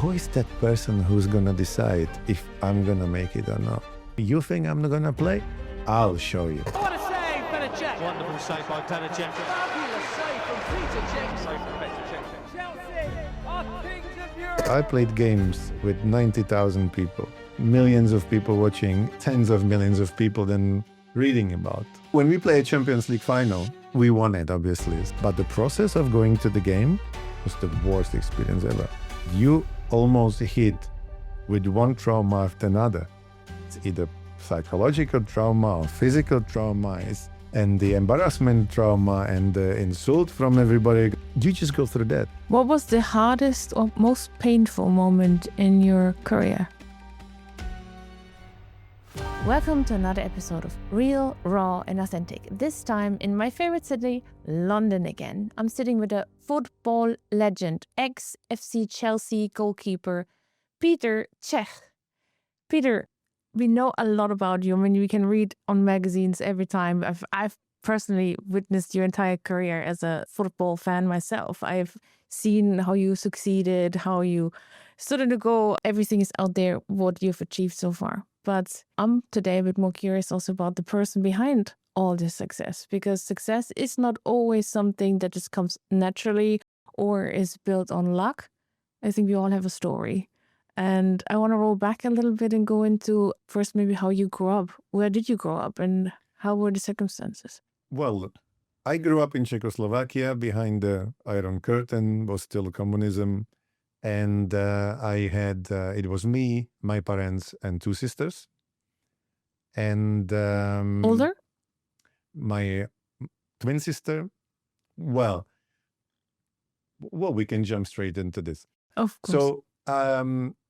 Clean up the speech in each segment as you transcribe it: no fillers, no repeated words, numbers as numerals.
who is that person who's gonna decide if I'm gonna make it or not? You think I'm not gonna play? I'll show you. What a save, Petr Čech! Wonderful save by Petr Čech. Fabulous save from Petr Čech. Save from Petr Čech. Chelsea are kings of Europe. I played games with 90,000 people, millions of people watching, tens of millions of people then reading about. When we play a Champions League final, we won it, obviously. But the process of going to the game was the worst experience ever. You almost hit with one trauma after another. It's either psychological trauma or physical trauma, and the embarrassment trauma and the insult from everybody. You just go through that. What was the hardest or most painful moment in your career? Welcome to another episode of Real, Raw and Authentic. This time in my favorite city, London again. I'm sitting with a football legend, ex-FC Chelsea goalkeeper, Petr Čech. Peter, we know a lot about you. I mean, we can read on magazines every time. I've personally witnessed your entire career as a football fan myself. I've seen how you succeeded, how you stood in the goal. Everything is out there, what you've achieved so far. But I'm today a bit more curious also about the person behind all this success, because success is not always something that just comes naturally or is built on luck. I think we all have a story. And I want to roll back a little bit and go into first maybe how you grew up. Where did you grow up and how were the circumstances? Well, I grew up in Czechoslovakia. Behind the Iron Curtain was still communism. And I had, it was me, my parents, and two sisters. And Older? My twin sister. Well, we can jump straight into this. Of course.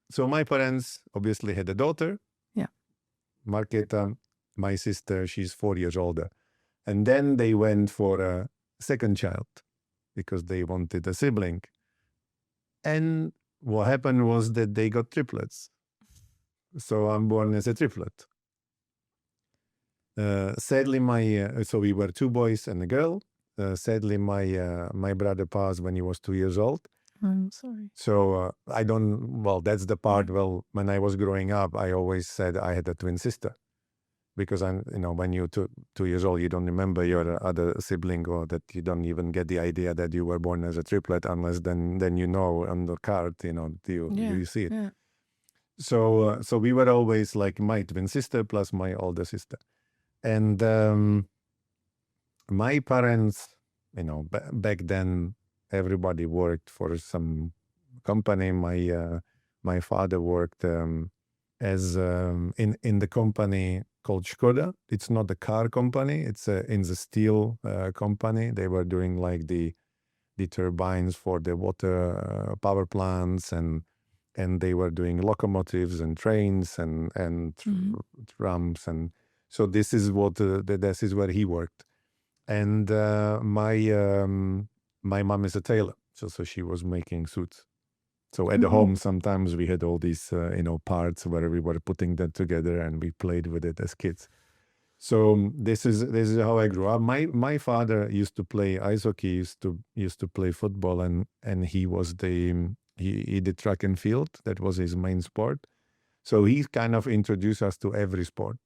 So my parents obviously had a daughter. Yeah. Marketa, my sister, she's 4 years older. And then they went for a second child because they wanted a sibling. And what happened was that they got triplets. So I'm born as a triplet. Sadly, so we were two boys and a girl. Sadly, my brother passed when he was 2 years old. I'm sorry. So that's the part, when I was growing up, I always said I had a twin sister. Because when you're 2 years old, you don't remember your other sibling, or that you don't even get the idea that you were born as a triplet unless then on the card, you see it. Yeah. So we were always like my twin sister plus my older sister. And my parents, back then, everybody worked for some company. My father worked as in the company called Škoda. It's not a car company. It's in the steel company. They were doing like the turbines for the water power plants, and they were doing locomotives and trains and trams. And so this is this is where he worked. And my mom is a tailor, so she was making suits. So at home, sometimes we had all these, parts where we were putting them together, and we played with it as kids. So this is how I grew up. My father used to play ice hockey, used to play football, and he did track and field. That was his main sport. So he kind of introduced us to every sport.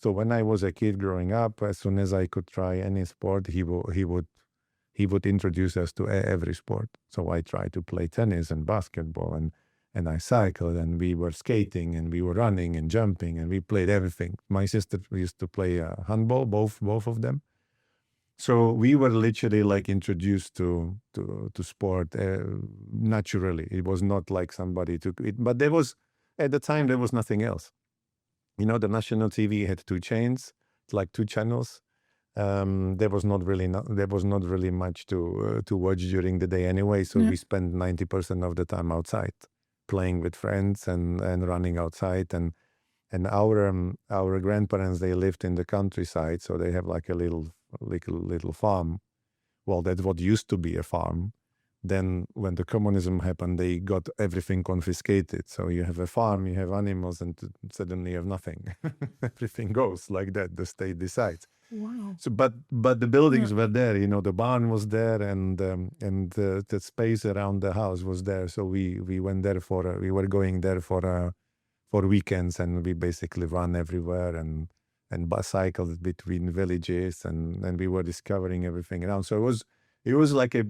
So when I was a kid growing up, as soon as I could try any sport, he would introduce us to every sport. So I tried to play tennis and basketball, and I cycled, and we were skating, and we were running and jumping, and we played everything. My sister used to play handball, both of them. So we were literally like introduced to sport naturally. It was not like somebody took it, but at the time there was nothing else. The national TV had two channels. There was not really much to watch during the day anyway. So we spent 90% of the time outside, playing with friends and running outside. And our grandparents, they lived in the countryside, so they have like a little farm. Well, that's what used to be a farm. Then when the communism happened, they got everything confiscated. So you have a farm, you have animals, and suddenly you have nothing. Everything goes like that. The state decides. Wow. So, but the buildings were there. You know, the barn was there, and the space around the house was there. So we went there we were going there for weekends, and we basically run everywhere and bicycled between villages, and we were discovering everything around. So it was like a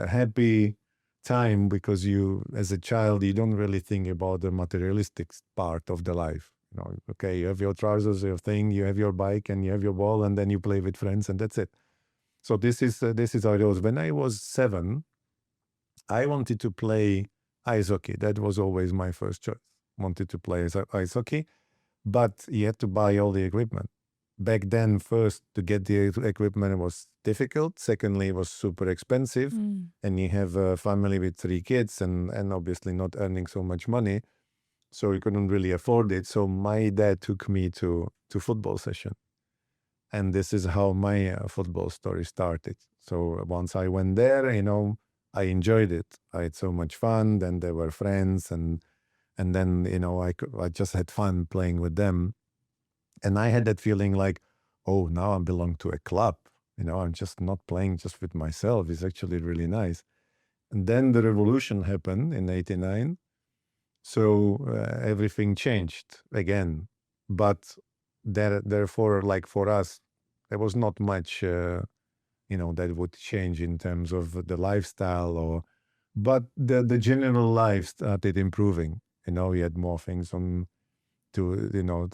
happy time, because you, as a child, you don't really think about the materialistic part of the life. You know, okay, you have your trousers, your thing, you have your bike, and you have your ball, and then you play with friends, and that's it. So this is how it was. When I was 7, I wanted to play ice hockey. That was always my first choice. Wanted to play ice hockey, but you had to buy all the equipment. Back then, first, to get the equipment was difficult. Secondly, it was super expensive. And you have a family with 3 kids and obviously not earning so much money. So you couldn't really afford it. So my dad took me to football session. And this is how my football story started. So once I went there, you know, I enjoyed it. I had so much fun. Then there were friends, and then, you know, I just had fun playing with them. And I had that feeling like, oh, now I belong to a club. You know, I'm just not playing just with myself. It's actually really nice. And then the revolution happened in '89. So everything changed again. But therefore, like for us, there was not much, you know, that would change in terms of the lifestyle, but the general life started improving. You know, we had more things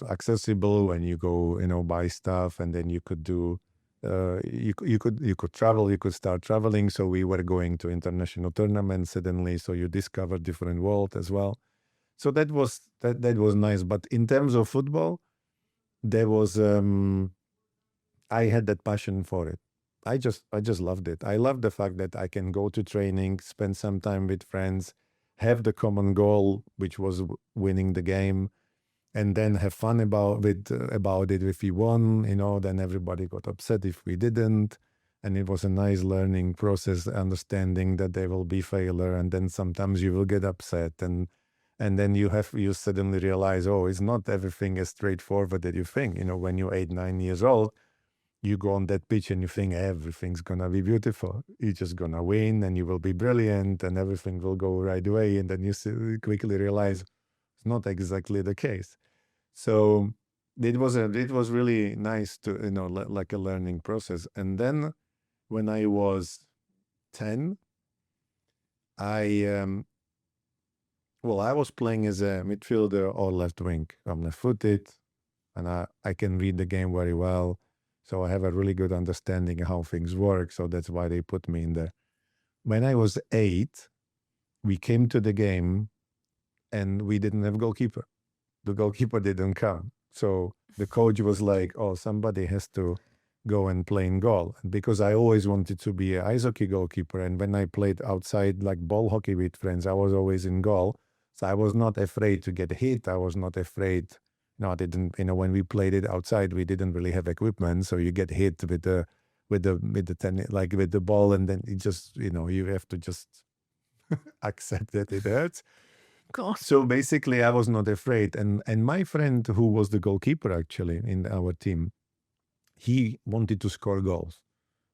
accessible when you go, you know, buy stuff, and then you could do, you could travel, you could start traveling. So we were going to international tournaments suddenly. So you discover different world as well. So that was nice. But in terms of football, there was, I had that passion for it. I just loved it. I loved the fact that I can go to training, spend some time with friends, have the common goal, which was winning the game, and then have fun about it. If we won, you know, then everybody got upset if we didn't. And it was a nice learning process, understanding that there will be failure, and then sometimes you will get upset, and then you suddenly realize, oh, it's not everything as straightforward that you think. You know, when you're 8, 9 years old, you go on that pitch and you think everything's gonna be beautiful. You're just gonna win, and you will be brilliant, and everything will go right away. And then you quickly realize it's not exactly the case. So it was really nice to, you know, like a learning process. And then when I was 10, I was playing as a midfielder or left wing. I'm left-footed, and I can read the game very well. So I have a really good understanding of how things work. So that's why they put me in there. When I was 8, we came to the game, and we didn't have goalkeeper. The goalkeeper didn't come. So the coach was like, oh, somebody has to go and play in goal. And because I always wanted to be an ice hockey goalkeeper, and when I played outside like ball hockey with friends, I was always in goal. So I was not afraid to get hit. I was not afraid. No, I didn't. You know, when we played it outside, we didn't really have equipment, so you get hit with the tennis, like with the ball, and then it just, you know, you have to just accept that it hurts. God. So basically, I was not afraid, and my friend, who was the goalkeeper actually in our team, he wanted to score goals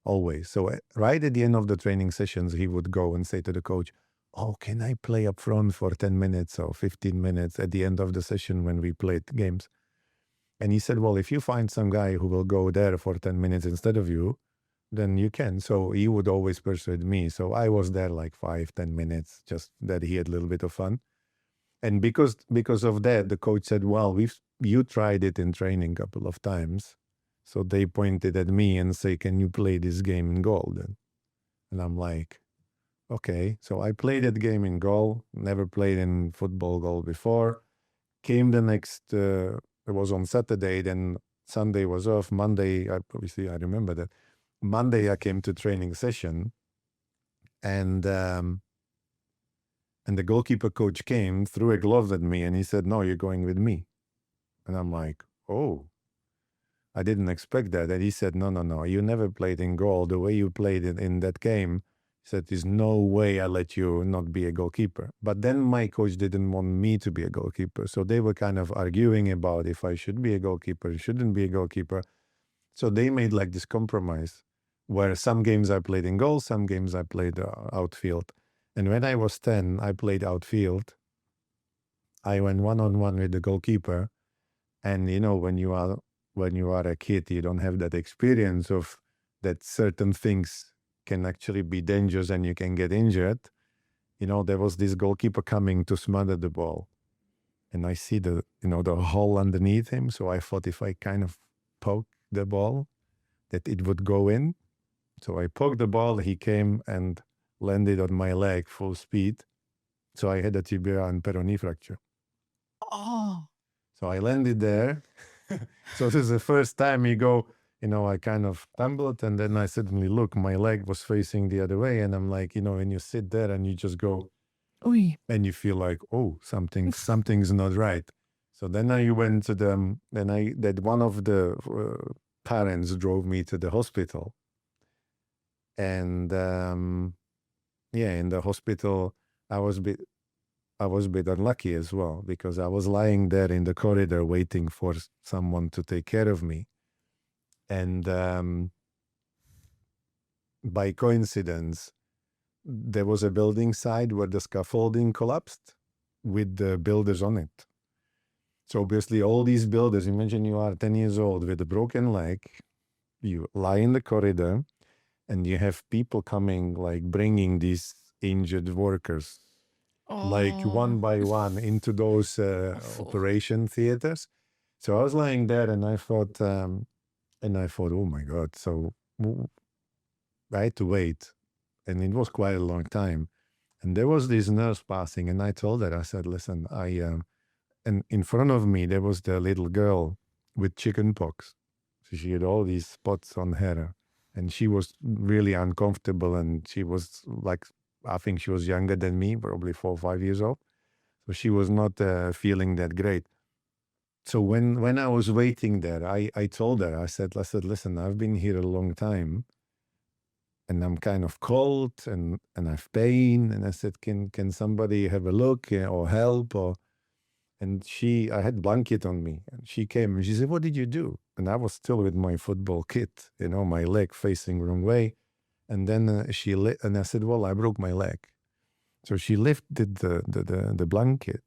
always. So right at the end of the training sessions, he would go and say to the coach, oh, can I play up front for 10 minutes or 15 minutes at the end of the session when we played games? And he said, well, if you find some guy who will go there for 10 minutes instead of you, then you can. So he would always persuade me. So I was there like 5-10 minutes, just that he had a little bit of fun. And because of that, the coach said, well, you tried it in training a couple of times. So they pointed at me and say, can you play this game in goal then? And I'm like, okay. So I played that game in goal, never played in football goal before. Came the next, it was on Saturday, then Sunday was off. Monday, I remember that. Monday I came to training session, and the goalkeeper coach came, threw a glove at me, and he said, no, you're going with me. And I'm like, oh, I didn't expect that. And he said, no, you never played in goal. The way you played it in that game, He said, there's no way I let you not be a goalkeeper. But then my coach didn't want me to be a goalkeeper. So they were kind of arguing about if I should be a goalkeeper, shouldn't be a goalkeeper. So they made like this compromise where some games I played in goal, some games I played outfield. And when I was 10, I played outfield. I went one-on-one with the goalkeeper. And, you know, when you are a kid, you don't have that experience of that certain things can actually be dangerous and you can get injured. You know, there was this goalkeeper coming to smother the ball. And I see the hole underneath him. So I thought if I kind of poke the ball, that it would go in. So I poked the ball, he came and landed on my leg full speed. So I had a tibia and peroné fracture. Oh. So I landed there. So this is the first time you go, you know, I kind of stumbled and then I suddenly look, my leg was facing the other way. And I'm like, you know, when you sit there and you just go, Oy. and you feel like, oh, something's not right. So then I went to them, that one of the parents drove me to the hospital. And in the hospital, I was a bit unlucky as well because I was lying there in the corridor waiting for someone to take care of me. And by coincidence, there was a building site where the scaffolding collapsed with the builders on it. So obviously all these builders, imagine you are 10 years old with a broken leg, you lie in the corridor and you have people coming, like bringing these injured workers, like one by one into those operation theaters. So I was lying there and I thought, oh my God. So I had to wait. And it was quite a long time. And there was this nurse passing and I told her, I said, listen, and in front of me, there was the little girl with chicken pox. So she had all these spots on her and she was really uncomfortable. And she was like, I think she was younger than me, probably 4 or 5 years old. So she was not feeling that great. So when I was waiting there, I told her, I said, listen, I've been here a long time and I'm kind of cold and I have pain. And I said, can somebody have a look or help? And I had blanket on me and she came and she said, what did you do? And I was still with my football kit, you know, my leg facing wrong way. And then and I said, well, I broke my leg. So she lifted the blanket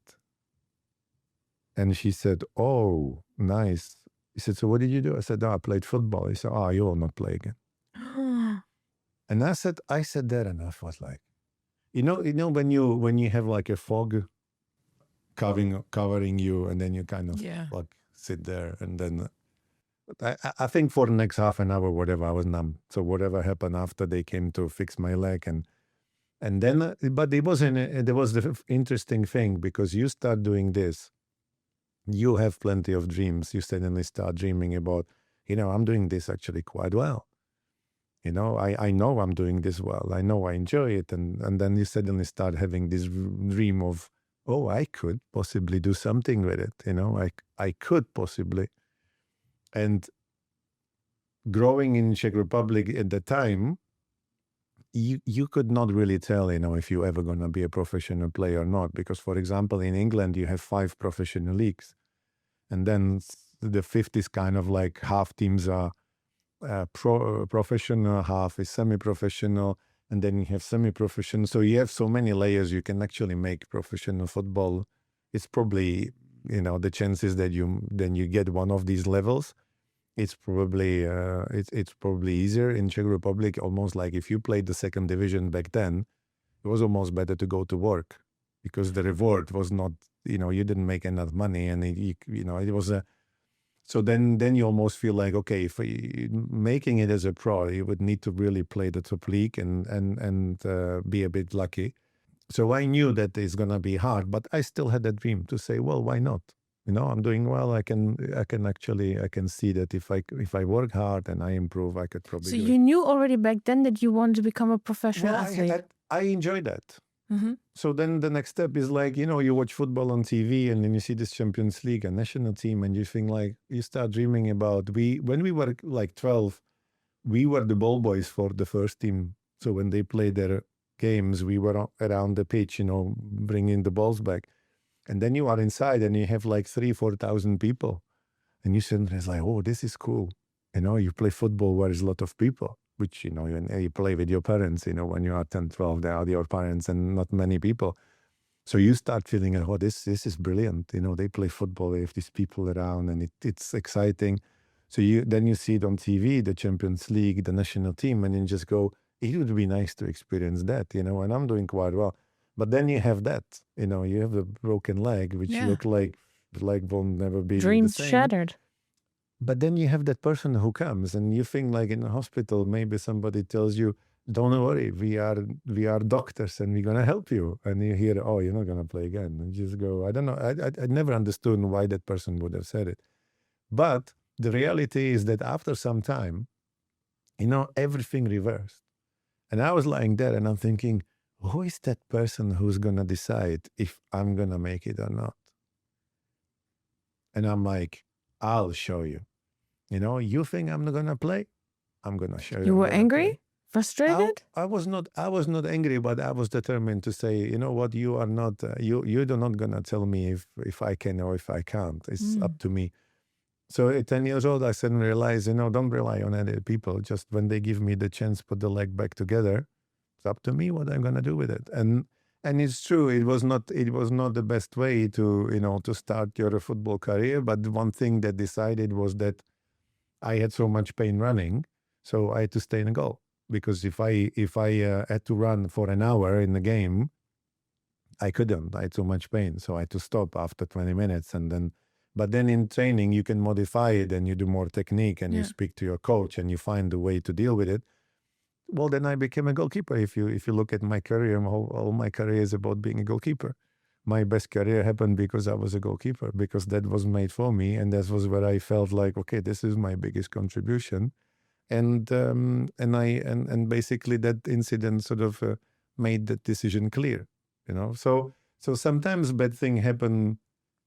and she said, oh, nice. He said, so what did you do? I said, I played football. He said, you will not play again. And I said there and I was like, you know, when you have like a fog covering you and then you kind of like sit there and then I think for the next half an hour, whatever, I was numb. So whatever happened after they came to fix my leg and then, but there was the interesting thing because you start doing this, you have plenty of dreams. You suddenly start dreaming about, you know, I'm doing this actually quite well. You know, I know I'm doing this well. I know I enjoy it. And then you suddenly start having this dream of, oh, I could possibly do something with it. You know, I could possibly. And growing in Czech Republic at the time, you could not really tell, you know, if you're ever going to be a professional player or not. Because, for example, in England, you have 5 professional leagues. And then the 5th is kind of like half teams are professional, half is semi-professional, and then you have semi-professional. So you have so many layers you can actually make professional football. It's probably, you know, the chances that you get one of these levels, it's probably easier in Czech Republic. Almost like if you played the 2nd division back then, it was almost better to go to work because the reward was not, you know, you didn't make enough money, and it was a. So then you almost feel like, okay, if making it as a pro, you would need to really play the top league and be a bit lucky. So I knew that it's gonna be hard, but I still had that dream to say, well, why not? You know, I'm doing well. I can see that if I work hard and I improve, I could probably. So do you it. knew already back then that you wanted to become a professional athlete. I enjoy that. Mm-hmm. So then the next step is like, you know, you watch football on TV and then you see this Champions League, a national team, and you think like, you start dreaming about, when we were like 12, we were the ball boys for the first team So when they play their games, we were around the pitch, bringing the balls back. And then you are inside and you have like 4,000 people. And you suddenly it's like, oh, this is cool. You play football where there's a lot of people, which, you play with your parents, when you are 10, 12, they are your parents and not many people. So you start feeling, oh, this is brilliant. They play football, they have these people around and it's exciting. So then you see it on TV, the Champions League, the national team, and you just go, it would be nice to experience that, and I'm doing quite well. But then you have that, you have the broken leg, which look like the leg will never be Dreams the same. shattered. But then you have that person who comes and you think like in a hospital, maybe somebody tells you, don't worry, we are doctors and we're going to help you. And you hear, oh, you're not going to play again. And you just go, I don't know. I never understood why that person would have said it. But the reality is that after some time, everything reversed. And I was lying there and I'm thinking, who is that person who's going to decide if I'm going to make it or not? And I'm like, I'll show you. You think I'm not going to play? I'm going to show you. You I'm were gonna angry? play. Frustrated? I was not angry, but I was determined to say, you know what, you are not, you're not going to tell me if I can or if I can't. It's up to me. So at 10 years old, I suddenly realized, don't rely on other people. Just when they give me the chance, put the leg back together, it's up to me what I'm going to do with it. And it's true, it was not the best way to, to start your football career. But one thing that decided was that I had so much pain running, so I had to stay in a goal. Because if I had to run for an hour in the game, I couldn't. I had too much pain, so I had to stop after 20 minutes. But then in training, you can modify it and you do more technique and you speak to your coach and you find a way to deal with it. Well, then I became a goalkeeper. If you look at my career, all my career is about being a goalkeeper. My best career happened because I was a goalkeeper, because that was made for me, and that was where I felt like, okay, this is my biggest contribution. And basically that incident sort of made that decision clear, So sometimes bad things happen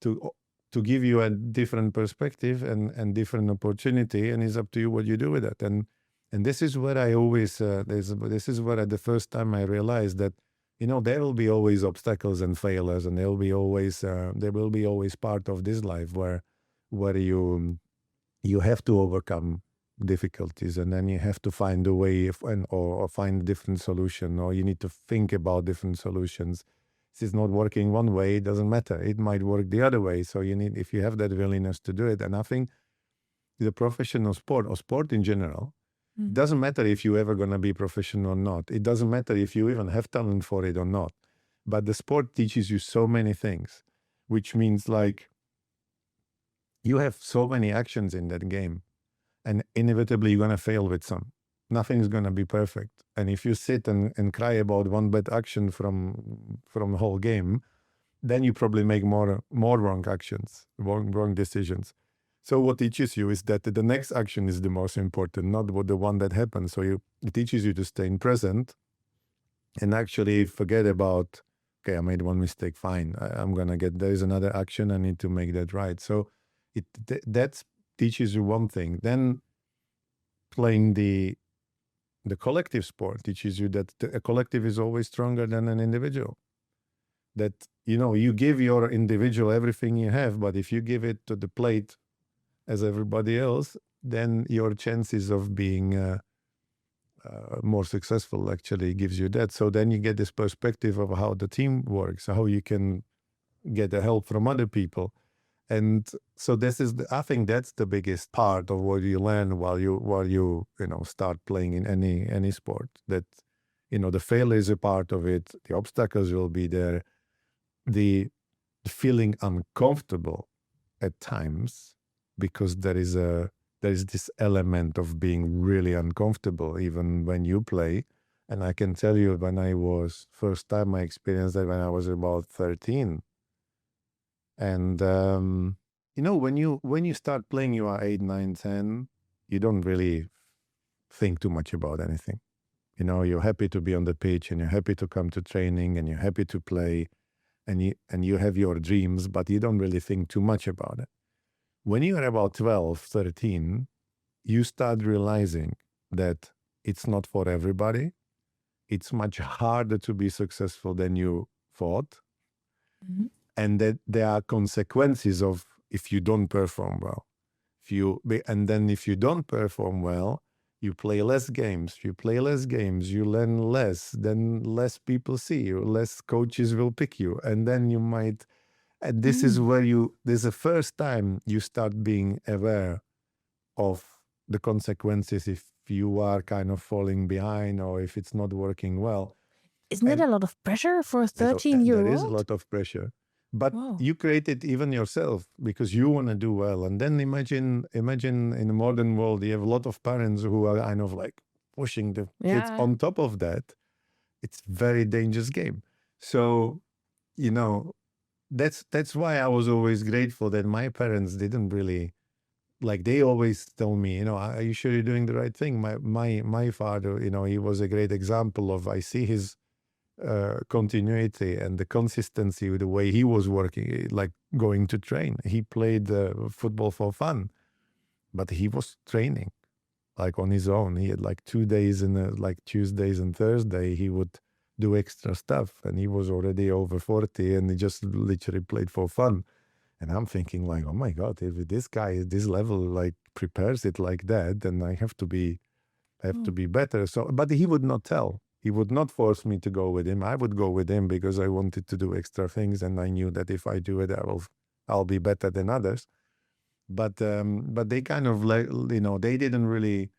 to give you a different perspective and different opportunity, and it's up to you what you do with it. And this is what I always this is what the first time I realized that there will be always obstacles and failures, and there will be always part of this life where you have to overcome difficulties, and then you have to find a way or find a different solution, or you need to think about different solutions. If it's not working one way, it doesn't matter. It might work the other way. So if you have that willingness to do it, and I think the professional sport or sport in general, it doesn't matter if you're ever going to be professional or not. It doesn't matter if you even have talent for it or not. But the sport teaches you so many things, which means like you have so many actions in that game. And inevitably, you're going to fail with some. Nothing's going to be perfect. And if you sit and cry about one bad action from the whole game, then you probably make more wrong actions, wrong decisions. So what teaches you is that the next action is the most important, not the one that happened. So it teaches you to stay in present and actually forget about, okay, I made one mistake, fine. There is another action, I need to make that right. So that teaches you one thing. Then playing the collective sport teaches you that a collective is always stronger than an individual. That, you give your individual everything you have, but if you give it to the plate as everybody else, then your chances of being more successful actually gives you that. So then you get this perspective of how the team works, how you can get the help from other people. And so I think that's the biggest part of what you learn while you start playing in any sport. That the failure is a part of it. The obstacles will be there. The feeling uncomfortable at times, because there is this element of being really uncomfortable even when you play. And I can tell you, first time I experienced that when I was about 13. And, when you start playing, you are 8, 9, 10, you don't really think too much about anything. You're happy to be on the pitch and you're happy to come to training and you're happy to play and you have your dreams, but you don't really think too much about it. When you're about 12, 13, you start realizing that it's not for everybody it's much harder to be successful than you thought. Mhm. And that there are consequences of if you don't perform well. And then if you don't perform well, you play less games. You play less games, you learn less. Then less people see you, less coaches will pick you, and then you might. And this is where this is the first time you start being aware of the consequences if you are kind of falling behind or if it's not working well. Isn't it a lot of pressure for a 13-year-old? There is a lot of pressure. But Wow. you create it even yourself because you want to do well. And then imagine in the modern world, you have a lot of parents who are kind of like pushing the kids Yeah. on top of that. It's very dangerous game. So, that's why I was always grateful that my parents didn't really, like, they always tell me, are you sure you're doing the right thing? My father, he was a great example of, I see his continuity and the consistency with the way he was working, like going to train. He played football for fun, but he was training like on his own. He had like 2 days like Tuesdays and Thursday, he would do extra stuff, and he was already over 40 and he just literally played for fun. And I'm thinking like, oh my God, if this guy at this level like prepares it like that, then I have to be better. So, but he would not tell. He would not force me to go with him. I would go with him because I wanted to do extra things, and I knew that if I do it, I'll be better than others. But they kind of like, they didn't really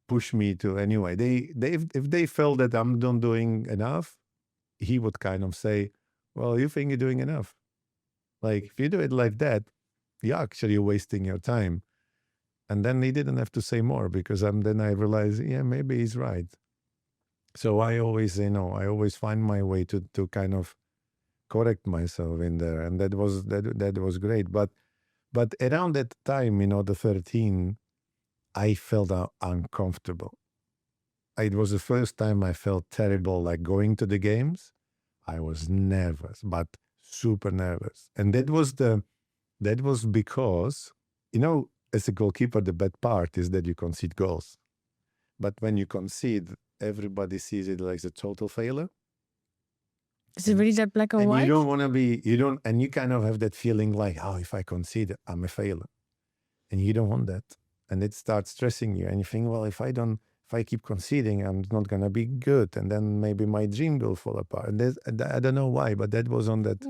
push me to anyway. If they felt that I'm not doing enough, he would kind of say, "Well, you think you're doing enough? Like if you do it like that, you're actually wasting your time." And then he didn't have to say more because then I realized, yeah, maybe he's right. So I always, I always find my way to kind of correct myself in there, and that was great. But around that time, the 13, I felt uncomfortable. It was the first time I felt terrible, like going to the games. I was nervous, but super nervous, and that was because, as a goalkeeper, the bad part is that you concede goals, but when you concede, everybody sees it like a total failure. Is it really that black or And white? you don't want to be, and you kind of have that feeling like, oh, if I concede, I'm a failure. And you don't want that. And it starts stressing you. And you think, well, if I keep conceding, I'm not going to be good. And then maybe my dream will fall apart. And I don't know why, but that was on that,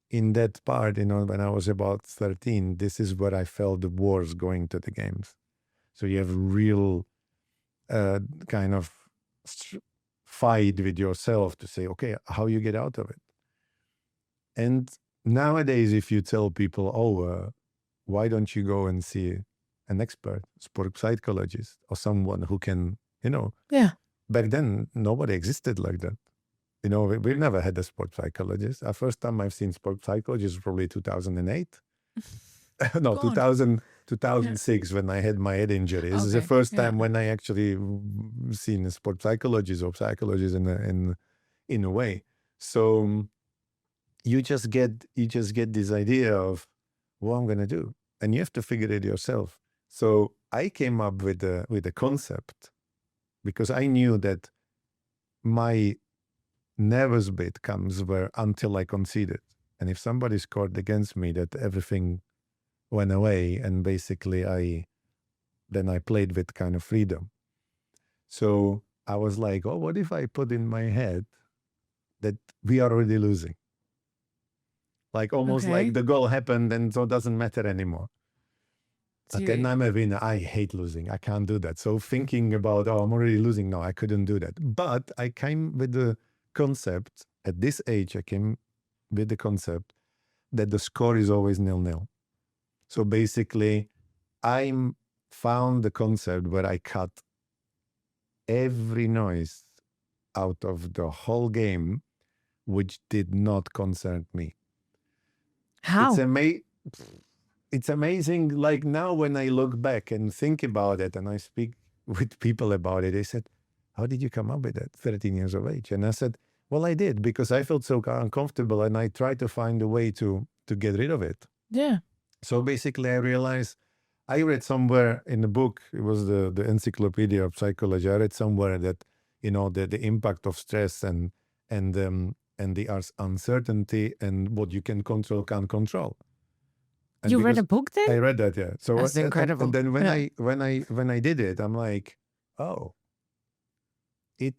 in that part, when I was about 13, this is where I felt the worst going to the games. So you have real kind of fight with yourself to say, okay, how you get out of it. And nowadays, if you tell people, why don't you go and see an expert, sport psychologist, or someone who can, Yeah. back then, nobody existed like that. We've never had a sport psychologist. Our first time I've seen sport psychologist was probably 2008. No, God. 2006 when I had my head injury. This is the Okay, first yeah. time when I actually seen a sport psychologist or psychologist in a way. So you just get this idea of what I'm gonna do, and you have to figure it yourself. So I came up with a concept because I knew that my nervous bit comes where until I conceded, and if somebody scored against me, that everything went away, and basically I played with kind of freedom. So I was like, oh, what if I put in my head that we are already losing? Like almost Okay. like the goal happened and so it doesn't matter anymore. So But then I'm a winner. I hate losing. I can't do that. So thinking about, I'm already losing. No, I couldn't do that. But I came with the concept, at this age, I came with the concept that the score is always 0-0. So basically, I found the concept where I cut every noise out of the whole game, which did not concern me. How? It's amazing. Like now when I look back and think about it and I speak with people about it, they said, how did you come up with that 13 years of age? And I said, well, I did because I felt so uncomfortable and I tried to find a way to get rid of it. Yeah. So basically I realized, I read somewhere in the book, it was the Encyclopedia of Psychology, I read somewhere that the impact of stress and the uncertainty and what you can control, can't control. And You read because a book then? I read that, yeah. So That's incredible. And then Yeah. when I did it, I'm like, oh, it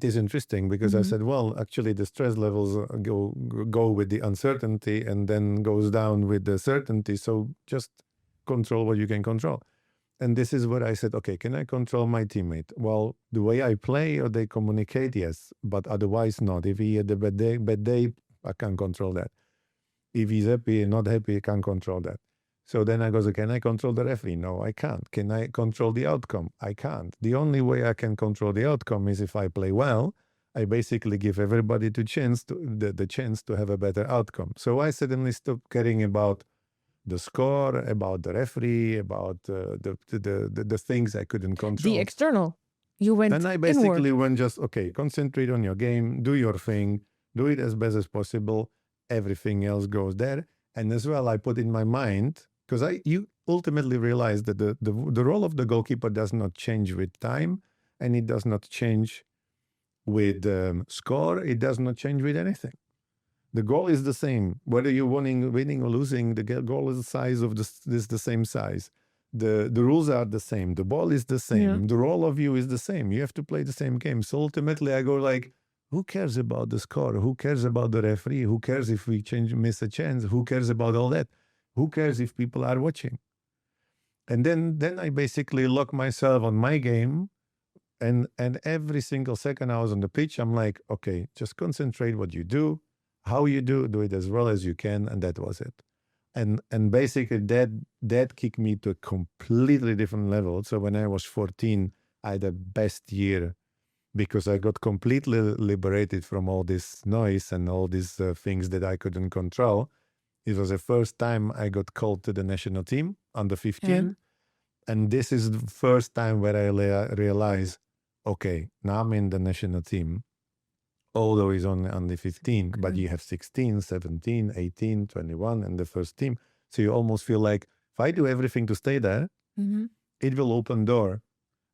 is interesting, because I said, well, actually the stress levels go with the uncertainty and then goes down with the certainty. So just control what you can control. And this is where I said, okay, can I control my teammate? Well, the way I play or they communicate, yes, but otherwise not. If he had a bad day, I can't control that. If he's happy and not happy, I can't control that. So then I go, can I control the referee? No, I can't. Can I control the outcome? I can't. The only way I can control the outcome is if I play well. I basically give everybody the chance to have a better outcome. So I suddenly stopped caring about the score, about the referee, about the things I couldn't control. The external. You went Then I inward. basically went just, okay, concentrate on your game, do your thing, do it as best as possible. Everything else goes there. And as well, I put in my mind, because you ultimately realize that the role of the goalkeeper does not change with time, and it does not change with score. It does not change with anything. The goal is the same. Whether you're winning or losing, the goal is the size of the same size. The rules are the same. The ball is the same. Yeah. The role of you is the same. You have to play the same game. So ultimately, I go like, who cares about the score? Who cares about the referee? Who cares if we miss a chance? Who cares about all that? Who cares if people are watching? And then I basically lock myself on my game, and every single second I was on the pitch, I'm like, okay, just concentrate what you do, how you do it as well as you can, and that was it. And basically that kicked me to a completely different level. So when I was 14, I had the best year, because I got completely liberated from all this noise and all these things that I couldn't control. It was the first time I got called to the national team under 15. Yeah. And this is the first time where I realized, okay, now I'm in the national team, although it's only under 15, but you have 16, 17, 18, 21, and the first team. So you almost feel like, if I do everything to stay there, it will open door.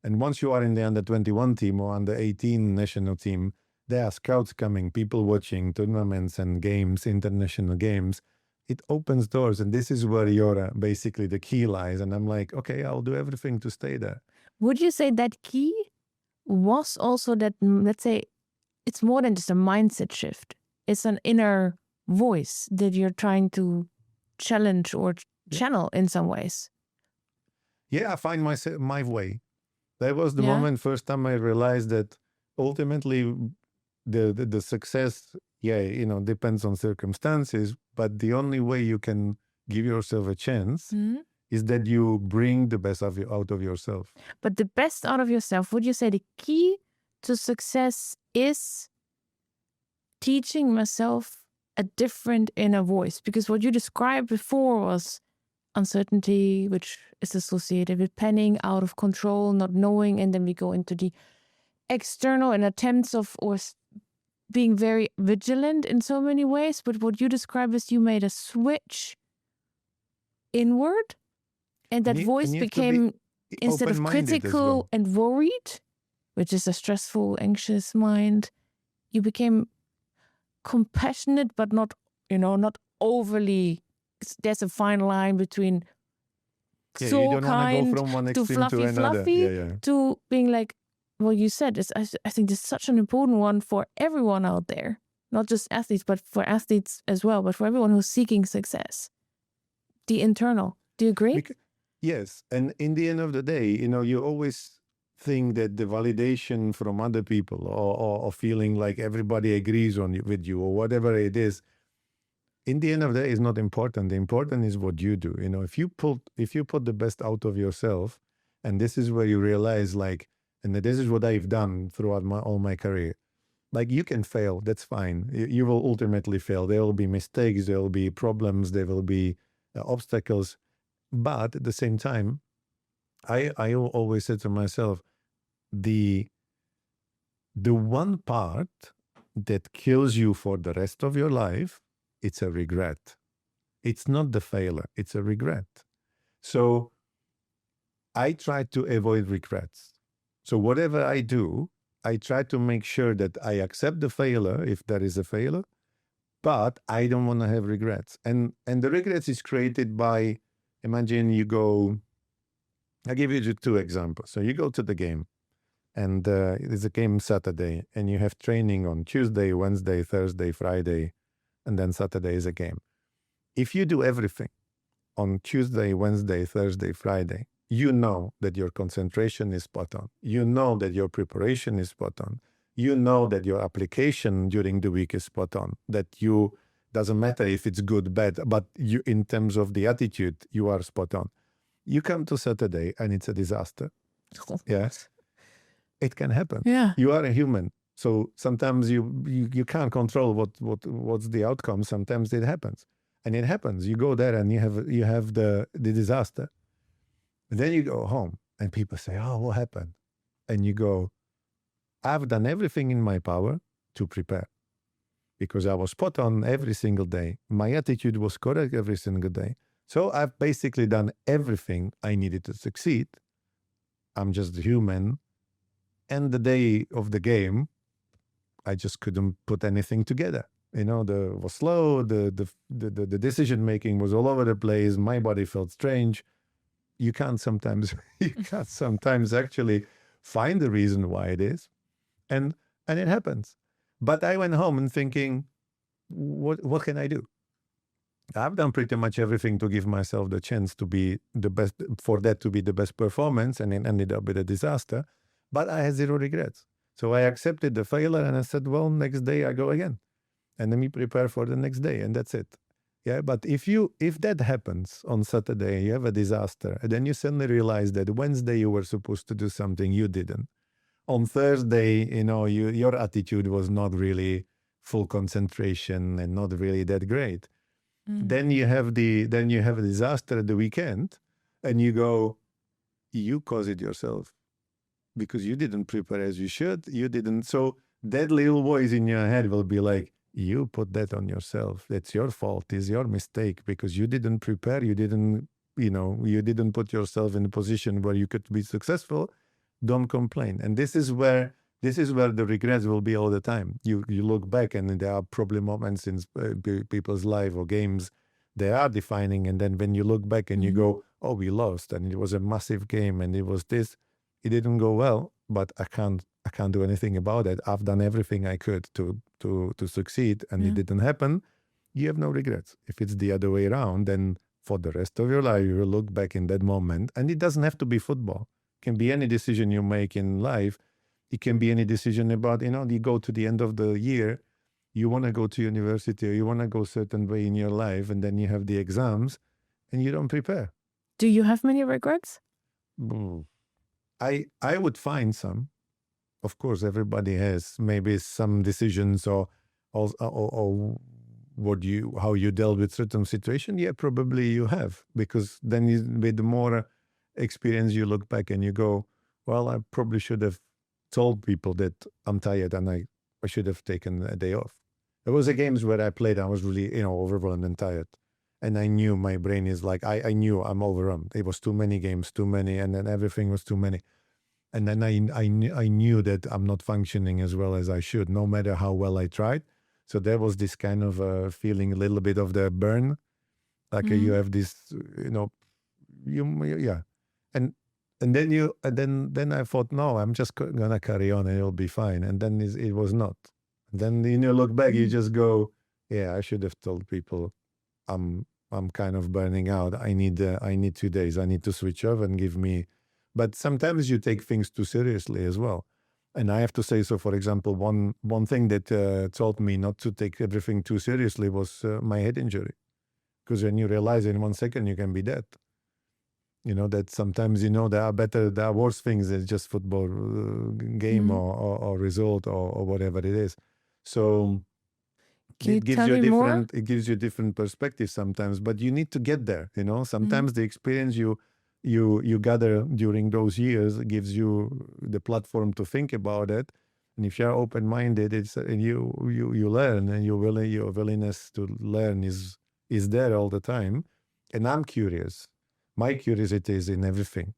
And once you are in the under 21 team or under 18 national team, there are scouts coming, people watching tournaments and games, international games. It opens doors, and this is where your basically the key lies. And I'm like, okay, I'll do everything to stay there. Would you say that key was also that, let's say, it's more than just a mindset shift. It's an inner voice that you're trying to challenge or channel in some ways. Yeah, I find my way. That was the Yeah. moment, first time I realized that ultimately the success, depends on circumstances, but the only way you can give yourself a chance is that you bring the best out of yourself. But the best out of yourself, would you say the key to success is teaching myself a different inner voice? Because what you described before was uncertainty, which is associated with panicking, out of control, not knowing, and then we go into the external and attempts of being very vigilant in so many ways. But what you describe is you made a switch inward, and that voice and you have to be became, instead of open-minded as critical well. and worried, which is a stressful, anxious mind, you became compassionate, but not overly. There's a fine line between Yeah, so you don't want to kind go from one to extreme to another. fluffy Yeah. to being like, well, you said, I think this is such an important one for everyone out there, not just athletes, but for athletes as well, but for everyone who's seeking success. The internal. Do you agree? Yes. And in the end of the day, you always think that the validation from other people or feeling like everybody agrees with you or whatever it is, in the end of the day is not important. The important is what you do. If you put the best out of yourself, and this is where you realize and this is what I've done throughout all my career. You can fail, that's fine. You will ultimately fail. There will be mistakes, there will be problems, there will be obstacles. But at the same time, I always said to myself, the one part that kills you for the rest of your life, it's a regret. It's not the failure, it's a regret. So I try to avoid regrets. So whatever I do, I try to make sure that I accept the failure if there is a failure, but I don't want to have regrets. And the regrets is created by, imagine you go, I'll give you just 2 examples. So you go to the game, and there's a game Saturday, and you have training on Tuesday, Wednesday, Thursday, Friday, and then Saturday is a game. If you do everything on Tuesday, Wednesday, Thursday, Friday, you know that your concentration is spot on. You know that your preparation is spot on. You know that your application during the week is spot on. That you, doesn't matter if it's good, bad, but you, in terms of the attitude, you are spot on. You come to Saturday and it's a disaster. Yes. It can happen. Yeah. You are a human. So sometimes you can't control what's the outcome. Sometimes it happens. And it happens. You go there and you have the disaster. And then you go home and people say, oh, what happened? And you go, I've done everything in my power to prepare because I was spot on every single day. My attitude was correct every single day. So I've basically done everything I needed to succeed. I'm just a human. And the day of the game, I just couldn't put anything together. You know, was slow, the decision-making was all over the place. My body felt strange. You can't sometimes actually find the reason why it is. And it happens. But I went home and thinking, what can I do? I've done pretty much everything to give myself the chance to be the best, for that to be the best performance, and it ended up with a disaster. But I had 0 regrets. So I accepted the failure and I said, well, next day I go again. And let me prepare for the next day, and that's it. Yeah, but if that happens on Saturday, you have a disaster, and then you suddenly realize that Wednesday you were supposed to do something, you didn't. On Thursday, you know, your attitude was not really full concentration and not really that great. Then you have a disaster at the weekend, and you go, you caused it yourself because you didn't prepare as you should. You didn't. So that little voice in your head will be like, you put that on yourself. That's your fault. It's your mistake because you didn't prepare. You didn't put yourself in a position where you could be successful. Don't complain. And this is where the regrets will be all the time. You look back and there are probably moments in people's life or games they are defining. And then when you look back and you go, oh, we lost and it was a massive game and it was this, it didn't go well, but I can't do anything about it. I've done everything I could to succeed and it didn't happen. You have no regrets. If it's the other way around, then for the rest of your life, you will look back in that moment, and it doesn't have to be football. It can be any decision you make in life. It can be any decision about, you go to the end of the year, you want to go to university or you want to go a certain way in your life, and then you have the exams and you don't prepare. Do you have many regrets? I would find some. Of course, everybody has maybe some decisions or how you dealt with certain situation. Yeah, probably you have, because then with more experience, you look back and you go, well, I probably should have told people that I'm tired and I should have taken a day off. There was a games where I played, I was really, overwhelmed and tired. And I knew my brain is like, I knew I'm overwhelmed. It was too many games, too many, and then everything was too many. And then I knew that I'm not functioning as well as I should, no matter how well I tried. So there was this kind of feeling, a little bit of the burn, like you have this, yeah. And then I thought, no, I'm just gonna carry on and it'll be fine. And then it was not. And then you look back, you just go, yeah, I should have told people I'm kind of burning out. I need 2 days. I need to switch off and give me. But sometimes you take things too seriously as well. And I have to say, so for example, one thing that taught me not to take everything too seriously was my head injury. Because when you realize in 1 second you can be dead. That sometimes, there are worse things than just football game or result or whatever it is. So it gives you different perspective sometimes, but you need to get there. Sometimes the experience you gather during those years gives you the platform to think about it. And if you're open-minded, and you learn, and your willingness to learn is there all the time. And I'm curious. My curiosity is in everything.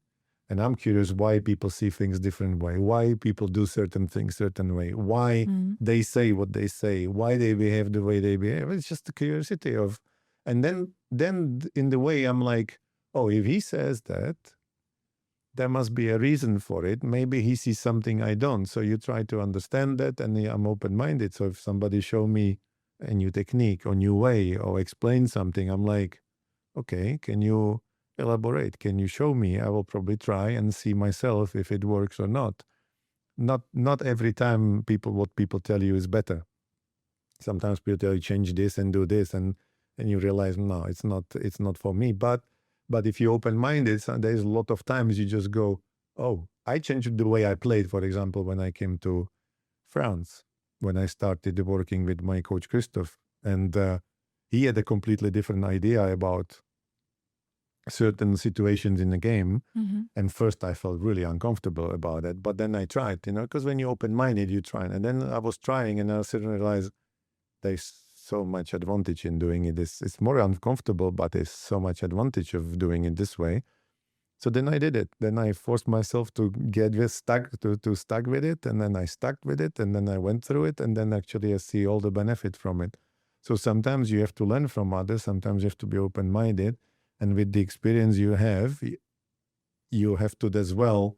And I'm curious why people see things different way, why people do certain things certain way, why they say what they say, why they behave the way they behave. It's just the curiosity of, and then in the way I'm like, oh, if he says that, there must be a reason for it. Maybe he sees something I don't. So you try to understand that, and I'm open-minded. So if somebody show me a new technique or new way or explain something, I'm like, okay, can you elaborate? Can you show me? I will probably try and see myself if it works or not. Not every time what people tell you is better. Sometimes people tell you change this and do this, and you realize no, it's not for me. But if you're open-minded, there's a lot of times you just go, oh, I changed the way I played. For example, when I came to France, when I started working with my coach Christophe, and he had a completely different idea about certain situations in the game. And first I felt really uncomfortable about it, but then I tried, because when you're open-minded, you try. And then I was trying, and I suddenly realized there's so much advantage in doing it. It's more uncomfortable, but there's so much advantage of doing it this way. So then I did it. Then I forced myself to get stuck with it, and then I stuck with it, and then I went through it, and then actually I see all the benefit from it. So sometimes you have to learn from others, sometimes you have to be open-minded, and with the experience you have to as well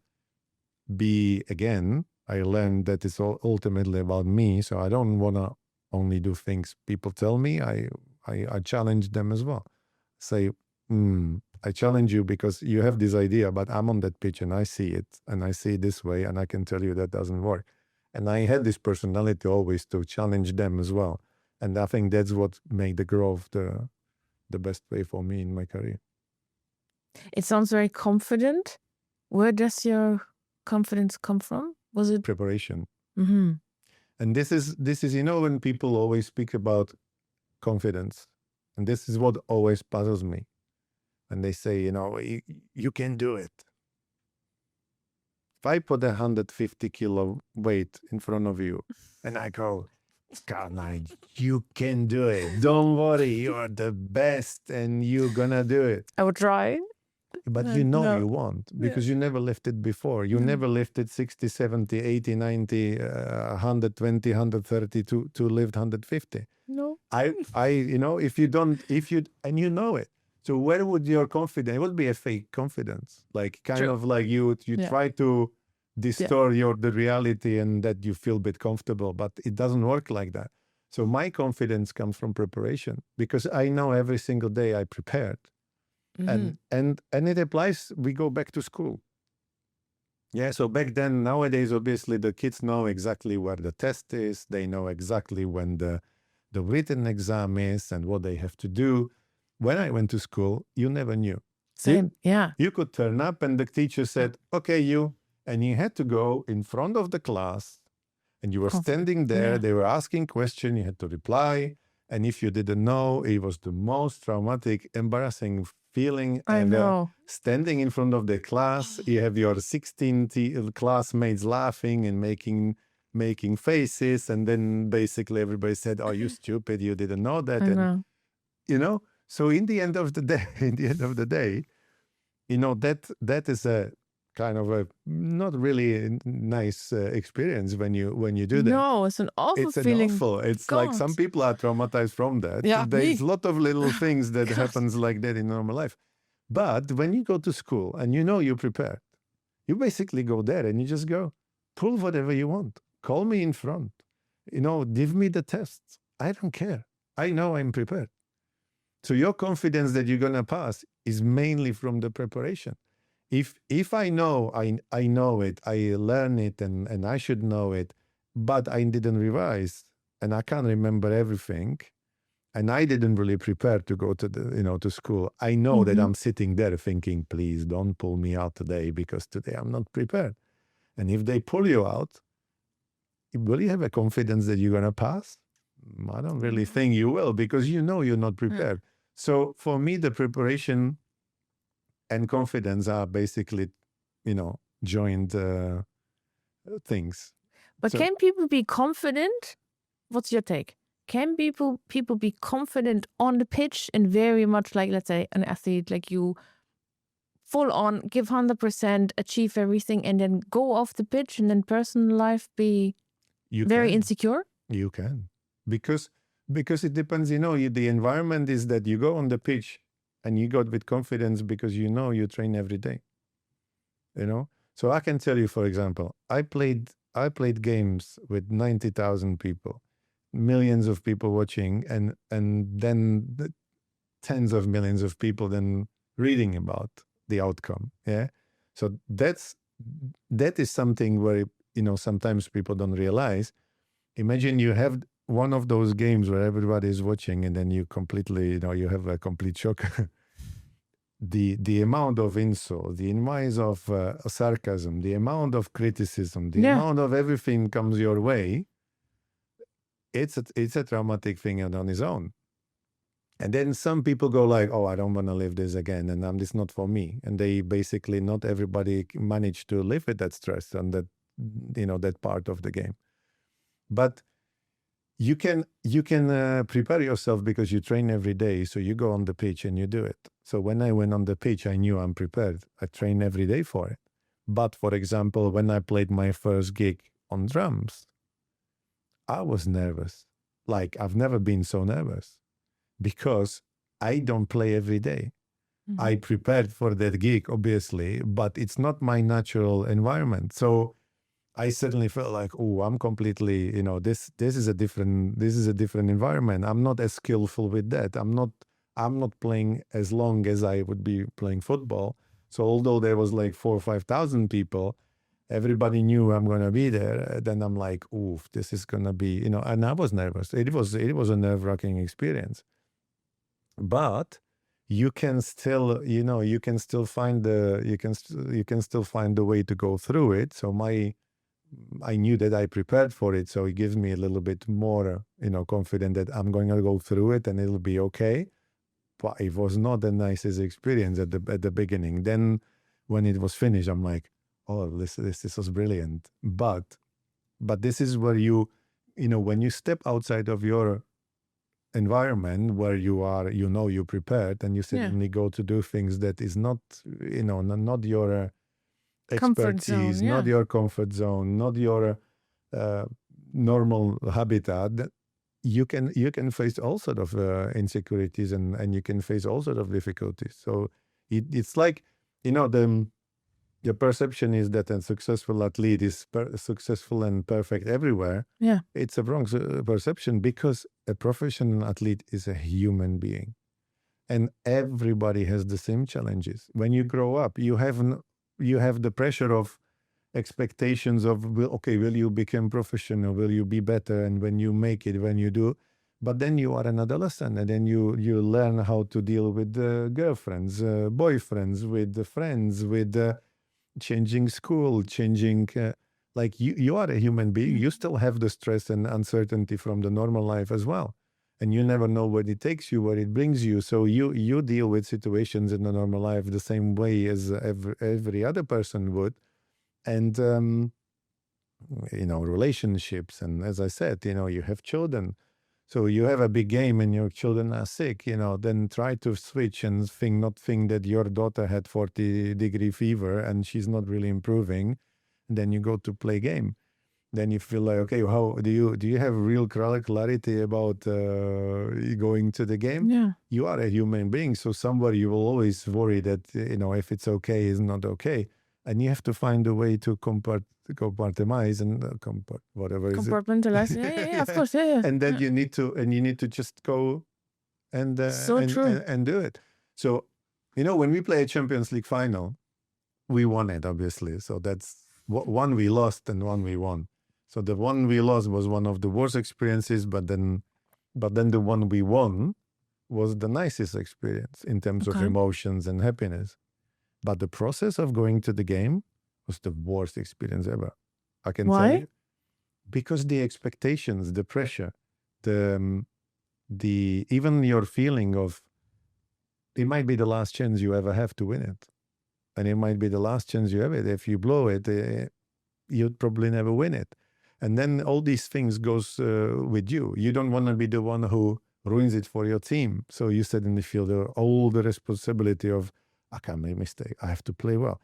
be, again, I learned that it's all ultimately about me, so I don't want to only do things people tell me. I challenge them as well. Say, I challenge you because you have this idea, but I'm on that pitch and I see it, and I see it this way, and I can tell you that doesn't work. And I had this personality always to challenge them as well. And I think that's what made the growth the best way for me in my career. It sounds very confident. Where does your confidence come from? Was it Preparation? Mm-hmm. And this is when people always speak about confidence, and this is what always puzzles me. And they say, you can do it. If I put 150 kilo weight in front of you and I go, God, you can do it. Don't worry, you're the best and you're gonna do it. I would try. But No. you won't, because you never lifted before. You never lifted 60, 70, 80, 90, 120, 130 to lift 150. No. If you and you know it. So where would your confidence, it would be a fake confidence. Like of like you try to distort the reality and that you feel a bit comfortable, but it doesn't work like that. So my confidence comes from preparation, because I know every single day I prepared. And it applies, we go back to school. Yeah, so back then, nowadays, obviously, the kids know exactly where the test is. They know exactly when the written exam is and what they have to do. When I went to school, you never knew. Same, yeah. You could turn up and the teacher said, okay, and you had to go in front of the class, and you were standing there. They were asking questions, you had to reply. And if you didn't know, it was the most traumatic, embarrassing feeling. I know. Standing in front of the class, you have your 16 classmates laughing and making faces, and then basically everybody said, "Oh, you stupid! You didn't know that." So in the end of the day, that is a kind of a not really nice experience when you do that. No, it's an awful feeling. It's like some people are traumatized from that. Yeah, There's a lot of little things that happens like that in normal life. But when you go to school and you're prepared, you basically go there and you just go, pull whatever you want. Call me in front. Give me the tests. I don't care. I know I'm prepared. So your confidence that you're going to pass is mainly from the preparation. If I know, I know it, I learn it, and I should know it, but I didn't revise and I can't remember everything, and I didn't really prepare to go to to school. I know that I'm sitting there thinking, please don't pull me out today, because today I'm not prepared. And if they pull you out, will you have a confidence that you're going to pass? I don't really think you will, because you're not prepared. So for me, the preparation and confidence are basically, joined things. But can people be confident? What's your take? Can people be confident on the pitch and very much like, let's say, an athlete like you full on, give 100%, achieve everything, and then go off the pitch and then personal life be You very can. insecure? You can. Because it depends, the environment is that you go on the pitch and you go with confidence because you train every day. So I can tell you, for example, I played games with 90,000 people, millions of people watching, and then tens of millions of people then reading about the outcome. Yeah. So that is something where sometimes people don't realize. Imagine you have one of those games where everybody is watching, and then you completely, you have a complete shock. The amount of insult, the amount of sarcasm, the amount of criticism, the amount of everything comes your way. It's a traumatic thing on its own. And then some people go like, oh, I don't want to live this again, and this is not for me. And they basically, not everybody managed to live with that stress and that, that part of the game. But you can prepare yourself because you train every day. So you go on the pitch and you do it. So when I went on the pitch, I knew I'm prepared. I train every day for it. But for example, when I played my first gig on drums, I was nervous. Like I've never been so nervous because I don't play every day. Mm-hmm. I prepared for that gig, obviously, but it's not my natural environment. So I suddenly felt like, oh, I'm completely, this is a different environment. I'm not as skillful with that. I'm not playing as long as I would be playing football. So although there was like 4,000 or 5,000 people, everybody knew I'm going to be there. Then I'm like, oof, this is going to be, and I was nervous. It was a nerve-wracking experience. But you can still, find the way to go through it. So I knew that I prepared for it. So it gives me a little bit more, confident that I'm going to go through it and it'll be okay. But it was not the nicest experience at the beginning. Then when it was finished, I'm like, oh, this was brilliant. But this is where when you step outside of your environment where you are, you're prepared, and you suddenly go to do things that is not, not your expertise, not your comfort zone, not your normal habitat. You can face all sort of insecurities and you can face all sort of difficulties. So it's like, the perception is that a successful athlete is successful and perfect everywhere. Yeah. It's a wrong perception, because a professional athlete is a human being. And everybody has the same challenges. When you grow up, you have the pressure of expectations of, will you become professional? Will you be better? And when you make it, when you do, but then you are an adolescent, and then you learn how to deal with girlfriends, boyfriends, with friends, with changing school, changing, like you are a human being. You still have the stress and uncertainty from the normal life as well. And you never know where it takes you, where it brings you. So you deal with situations in the normal life the same way as every other person would. And, relationships. And as I said, you have children. So you have a big game and your children are sick, then try to switch and not think that your daughter had 40-degree fever and she's not really improving. And then you go to play game. Then you feel like, okay, how do you have real clarity about going to the game? Yeah. You are a human being. So somewhere you will always worry that, if it's okay, is not okay. And you have to find a way to compartmentalize and Compartmentalize. Yeah, of course. Yeah. And then you need to just go and and do it. So, when we play a Champions League final, we won it, obviously. So that's one we lost and one we won. So the one we lost was one of the worst experiences, but then the one we won was the nicest experience in terms of emotions and happiness. But the process of going to the game was the worst experience ever. I can tell you. Because the expectations, the pressure, the even your feeling of, it might be the last chance you ever have to win it. And it might be the last chance you have it. If you blow it, you'd probably never win it. And then all these things goes with you. You don't want to be the one who ruins it for your team. So you suddenly feel all the responsibility of, I can't make a mistake. I have to play well.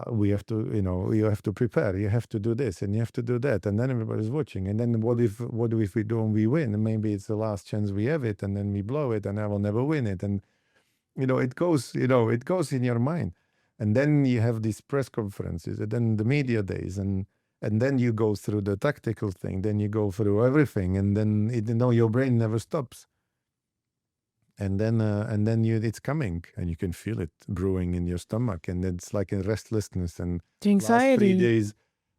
We have to, you have to prepare. You have to do this and you have to do that. And then everybody's watching. And then what if we don't, we win? And maybe it's the last chance we have it and then we blow it and I will never win it. And, it goes in your mind. And then you have these press conferences and then the media days and then you go through the tactical thing. Then you go through everything. And then, your brain never stops. And then it's coming and you can feel it brewing in your stomach and it's like a restlessness and The anxiety.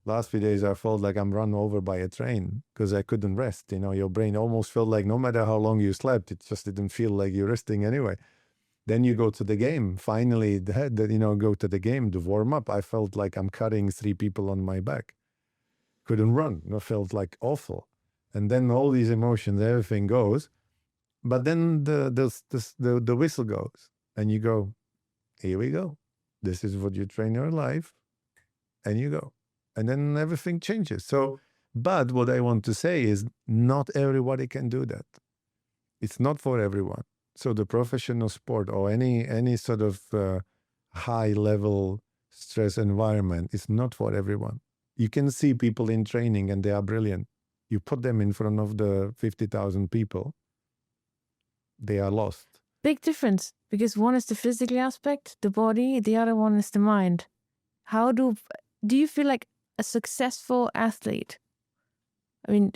last 3 days I felt like I'm run over by a train because I couldn't rest. Your brain almost felt like no matter how long you slept, it just didn't feel like you're resting anyway. Then you go to the game, finally, go to the game to warm up. I felt like I'm carrying 3 people on my back. Couldn't run. I felt like awful. And then all these emotions, everything goes. But then the whistle goes and you go, here we go. This is what you train your life and you go. And then everything changes. So, but what I want to say is not everybody can do that. It's not for everyone. So the professional sport or any sort of high level stress environment is not for everyone. You can see people in training and they are brilliant. You put them in front of the 50,000 people. They are lost. Big difference, because one is the physical aspect, the body, the other one is the mind. How do you feel like a successful athlete? I mean,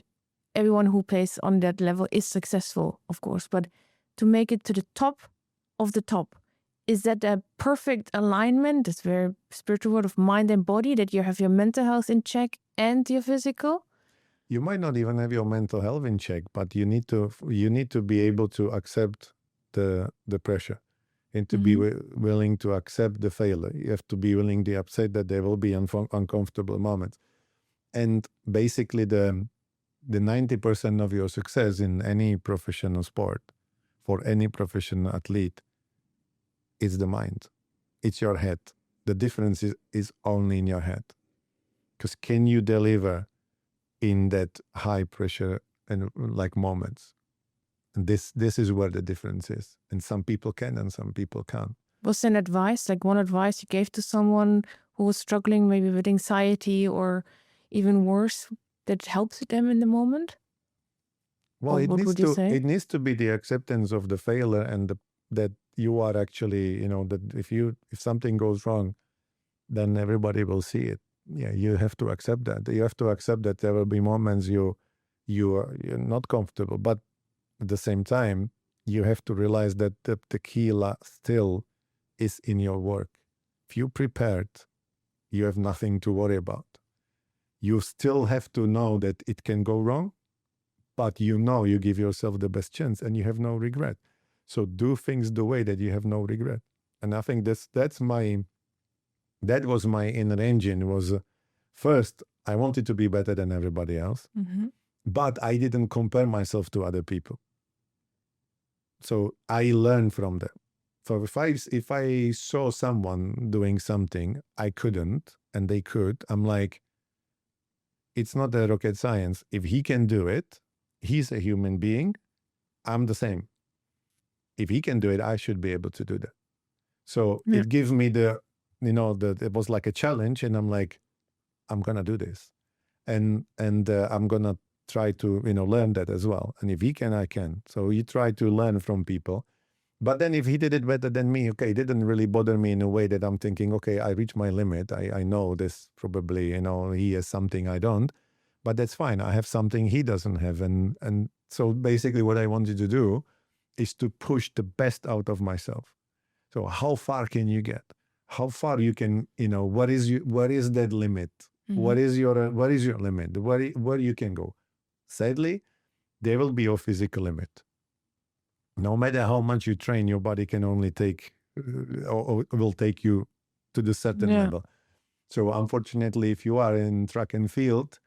everyone who plays on that level is successful, of course, but to make it to the top of the top, is that a perfect alignment? This very spiritual word of mind and body, that you have your mental health in check and your physical? You might not even have your mental health in check, but you need to be able to accept the pressure and to be willing to accept the failure. You have to be willing to accept that there will be uncomfortable moments. And basically the 90% of your success in any professional sport, for any professional athlete, is the mind. It's your head. The difference is only in your head. Because can you deliver in that high pressure and like moments? And this is where the difference is. And some people can and some people can't. Was there an advice, like one advice you gave to someone who was struggling maybe with anxiety or even worse, that helps them in the moment? Well, What would you say? It needs to be the acceptance of the failure and that you are actually, that if something goes wrong, then everybody will see it. Yeah, you have to accept that. You have to accept that there will be moments you're not comfortable, but at the same time, you have to realize that the key still is in your work. If you prepared, you have nothing to worry about. You still have to know that it can go wrong, but you give yourself the best chance and you have no regret. So do things the way that you have no regret. And I think that was my inner engine. Was first, I wanted to be better than everybody else, but I didn't compare myself to other people. So I learned from them. So if I saw someone doing something I couldn't and they could, I'm like, it's not a rocket science. If he can do it, he's a human being. I'm the same. If he can do it, I should be able to do that. So it gives me it was like a challenge, and I'm like, I'm gonna do this, and I'm gonna try to learn that as well. And if he can, I can. So you try to learn from people. But then if he did it better than me, okay, it didn't really bother me in a way that I'm thinking, okay, I reached my limit. I know this probably, he has something I don't, but that's fine. I have something he doesn't have. And so basically what I wanted to do is to push the best out of myself. So how far can you get? How far you can, what is that limit? What is your limit? Where you can go? Sadly, there will be your physical limit. No matter how much you train, your body can only take, or will take you to the certain level. So unfortunately, if you are in track and field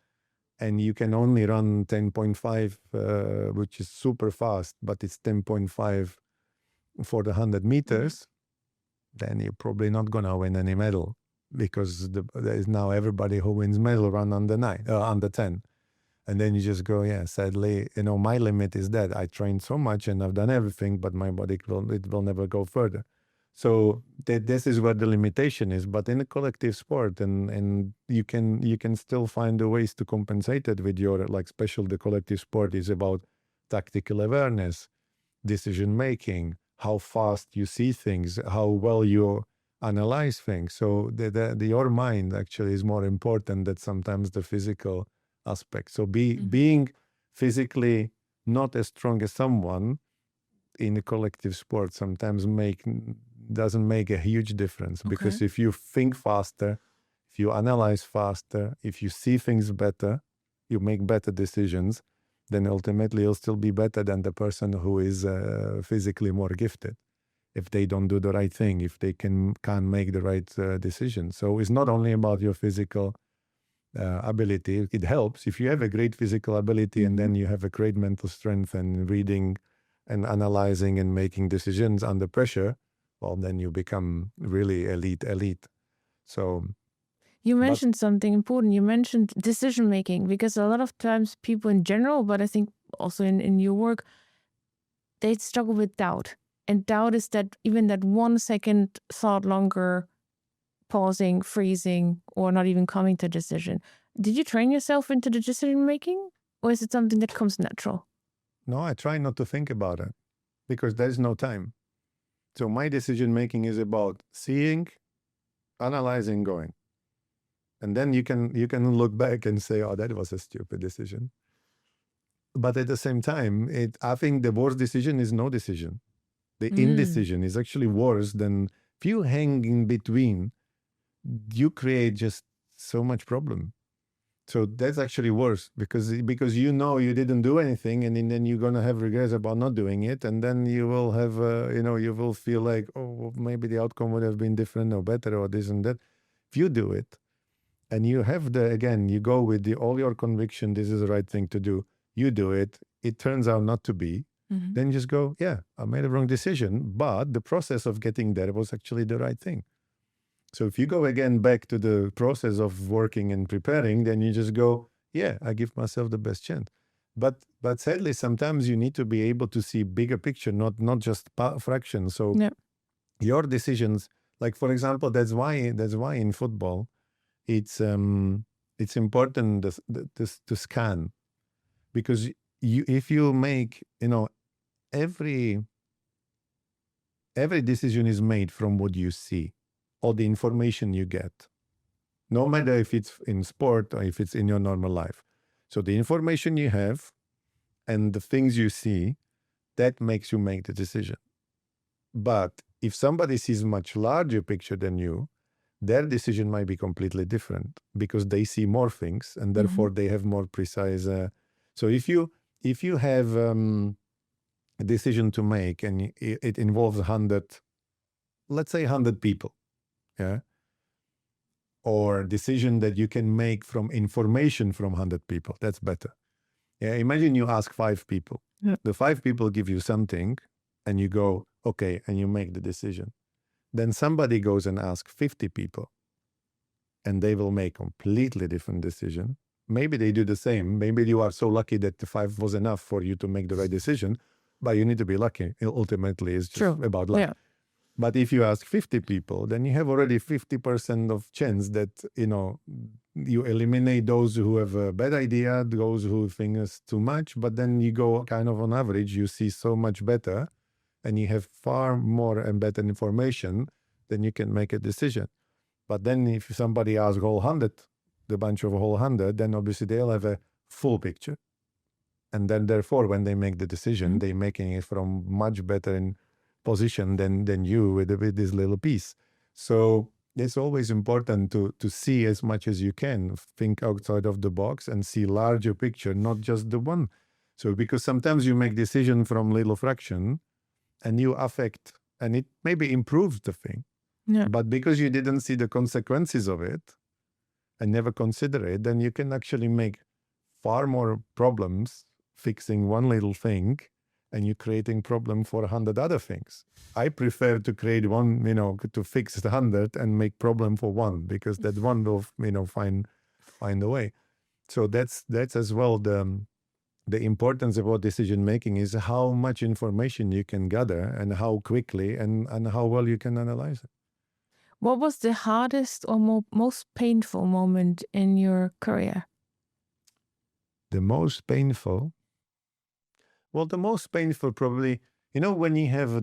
and you can only run 10.5, which is super fast, but it's 10.5 for the 100 meters, then you're probably not going to win any medal, because there is now everybody who wins medal run under 10. And then you just go, sadly, my limit is that I trained so much and I've done everything, but my body will never go further. So this is where the limitation is. But in a collective sport, and you can still find the ways to compensate it with your, like, special. The collective sport is about tactical awareness, decision making, how fast you see things, how well you analyze things. So your mind actually is more important than sometimes the physical aspect. So being physically not as strong as someone in a collective sport sometimes doesn't make a huge difference, because if you think faster, if you analyze faster, if you see things better, you make better decisions, then ultimately you'll still be better than the person who is physically more gifted, if they don't do the right thing, if they can't make the right decision. So it's not only about your physical ability. It helps if you have a great physical ability and then you have a great mental strength and reading and analyzing and making decisions under pressure. Well, then you become really elite. So You mentioned something important. You mentioned decision making, because a lot of times people in general, but I think also in your work, they struggle with doubt. And doubt is that even that 1 second thought longer, pausing, freezing, or not even coming to a decision. Did you train yourself into the decision making, or is it something that comes natural? no, I try not to think about it, because there's no time. So my decision making is about seeing, analyzing, going. And then you can look back and say, oh, that was a stupid decision. But at the same time, I think the worst decision is no decision. The indecision is actually worse than, if you hang in between, you create just so much problem. So that's actually worse, because you know you didn't do anything, and then you're going to have regrets about not doing it. And then you will have, you will feel like, oh, maybe the outcome would have been different or better or this and that. If you do it, and you have you go with all your conviction, this is the right thing to do, you do it, it turns out not to be, then you just go, yeah, I made a wrong decision, but the process of getting there was actually the right thing. So if you go again back to the process of working and preparing, then you just go, yeah, I give myself the best chance. But sadly, sometimes you need to be able to see bigger picture, not just fractions. So your decisions, like, for example, that's why in football, it's important to scan, because if you make, every decision is made from what you see, or the information you get, no matter if it's in sport or if it's in your normal life. So the information you have and the things you see, that makes you make the decision. But if somebody sees much larger picture than you, their decision might be completely different, because they see more things, and therefore they have more precise. So if you have a decision to make, and it involves 100, let's say 100 people, or decision that you can make from information from 100 people, that's better. Imagine you ask 5 people. The 5 people give you something, and you go, okay, and you make the decision. Then somebody goes and asks 50 people, and they will make completely different decision. Maybe they do the same. Maybe you are so lucky that the 5 was enough for you to make the right decision, but you need to be lucky. Ultimately, it's just about luck. Yeah. But if you ask 50 people, then you have already 50% of chance that, you eliminate those who have a bad idea, those who think it's too much, but then you go kind of on average, you see so much better, and you have far more and better information, then you can make a decision. But then if somebody asks the bunch of whole 100, then obviously they'll have a full picture. And then therefore, when they make the decision, they're making it from much better in position than you with this little piece. So it's always important to see as much as you can, think outside of the box and see larger picture, not just the one. So because sometimes you make decision from little fraction, and you affect, and it maybe improves the thing. Yeah. But because you didn't see the consequences of it and never consider it, then you can actually make far more problems fixing one little thing, and you're creating problem for 100 other things. I prefer to create one, to fix the 100 and make problem for one, because that one will, find a way. So that's as well the importance about decision making is how much information you can gather and how quickly and how well you can analyze it. What was the hardest or most painful moment in your career? The most painful, well, the most painful probably, when you have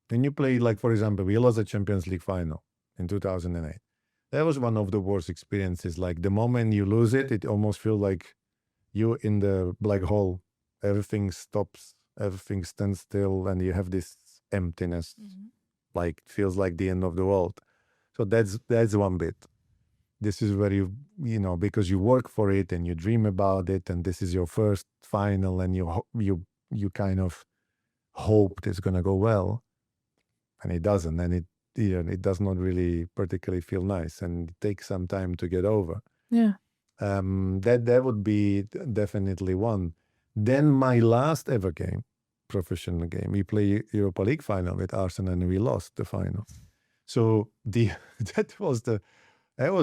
when you play, like, for example, we lost the Champions League final in 2008. That was one of the worst experiences. Like the moment you lose it, it almost feels like you're in the black hole. Everything stops, everything stands still, and you have this emptiness. Like feels like the end of the world. So that's one bit. This is where you because you work for it and you dream about it, and this is your first final, and you kind of hope it's gonna go well, and it doesn't, and it does not really particularly feel nice, and it takes some time to get over. Yeah. That would be definitely one. Then my last ever game, professional game, we play Europa League final with Arsenal and we lost the final. So that was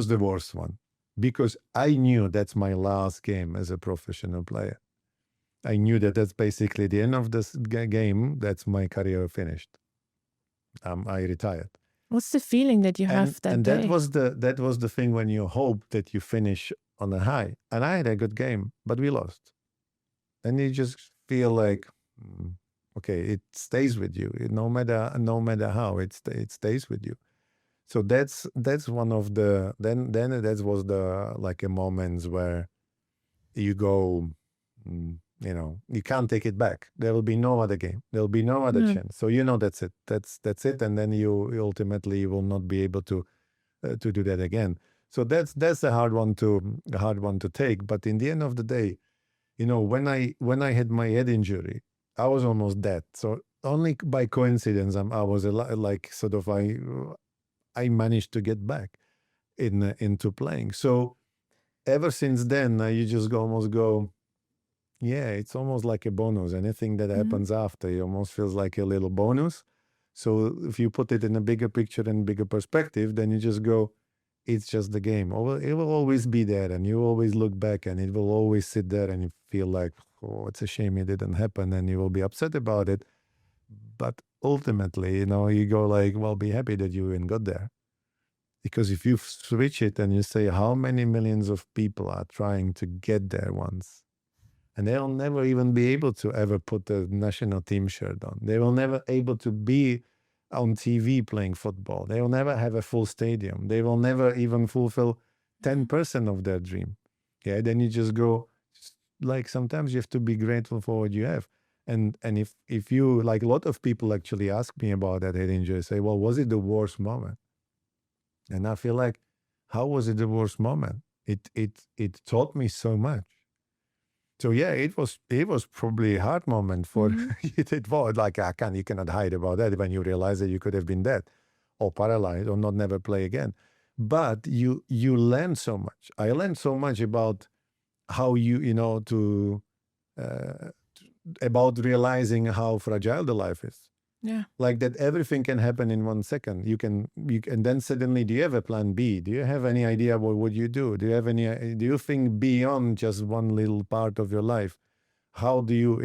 the worst one, because I knew that's my last game as a professional player. I knew that that's basically the end of this game. That's my career finished. I retired. What's the feeling that you have that and day? that was the thing when you hope that you finish on a high. And I had a good game, but we lost. And you just feel like, okay, it stays with you. No matter how, it stays with you. So that's one of the then that was the like a moments where you go, you can't take it back. There will be no other game. There will be no other chance. So that's it. That's it. And then you ultimately will not be able to do that again. So that's a hard one to take. But in the end of the day, when I had my head injury, I was almost dead. So only by coincidence, I was like sort of I managed to get back into playing. So ever since then, you just almost go, yeah, it's almost like a bonus. Anything that happens after, it almost feels like a little bonus. So if you put it in a bigger picture and bigger perspective, then you just go, it's just the game. It will always be there, and you always look back, and it will always sit there, and you feel like, oh, it's a shame it didn't happen, and you will be upset about it. But ultimately, you go like, well, be happy that you even got there. Because if you switch it and you say, how many millions of people are trying to get there once, and they'll never even be able to ever put a national team shirt on. They will never able to be on TV playing football. They will never have a full stadium. They will never even fulfill 10% of their dream. Yeah, then you just go, like, sometimes you have to be grateful for what you have. And if you, like, a lot of people actually ask me about that head injury, say, well, was it the worst moment? And I feel like, how was it the worst moment? It taught me so much. So yeah, it was probably a hard moment for it was like you cannot hide about that when you realize that you could have been dead or paralyzed or not never play again. But you learn so much. I learned so much about how about realizing how fragile the life is. Yeah. Like that everything can happen in 1 second. And then suddenly, do you have a plan B? Do you have any idea what would you do? Do you think beyond just one little part of your life? How do you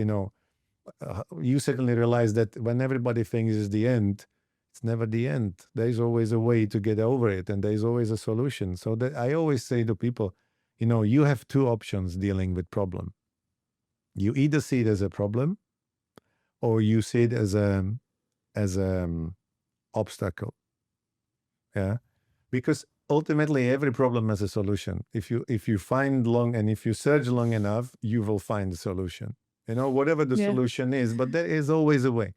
you suddenly realize that when everybody thinks it's the end, it's never the end. There's always a way to get over it, and there's always a solution. So that I always say to people, you have two options dealing with problem. You either see it as a problem, or you see it as an obstacle. Yeah, because ultimately every problem has a solution. If you find long, and if you search long enough, you will find the solution. Whatever the solution is, but there is always a way.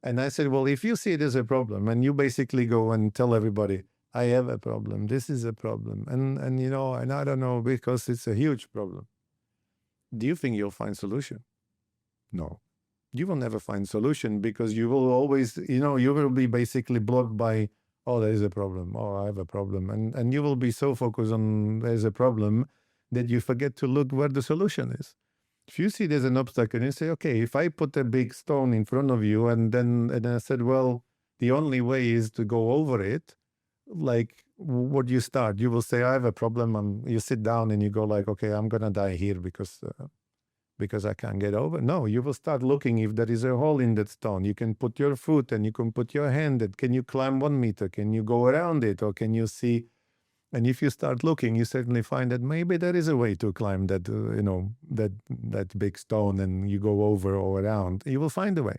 And I said, well, if you see it as a problem, and you basically go and tell everybody, I have a problem, this is a problem, and I don't know, because it's a huge problem. Do you think you'll find solution? No. You will never find solution, because you will always, you will be basically blocked by, oh, there is a problem. Oh, I have a problem. And you will be so focused on there's a problem that you forget to look where the solution is. If you see there's an obstacle and you say, okay, if I put a big stone in front of you, and then I said, well, the only way is to go over it, like, what you start? You will say, I have a problem. You sit down and you go like, okay, I'm going to die here because I can't get over. No, you will start looking if there is a hole in that stone. You can put your foot and you can put your hand. Can you climb 1 meter? Can you go around it? Or can you see? And if you start looking, you certainly find that maybe there is a way to climb that, that big stone, and you go over or around. You will find a way.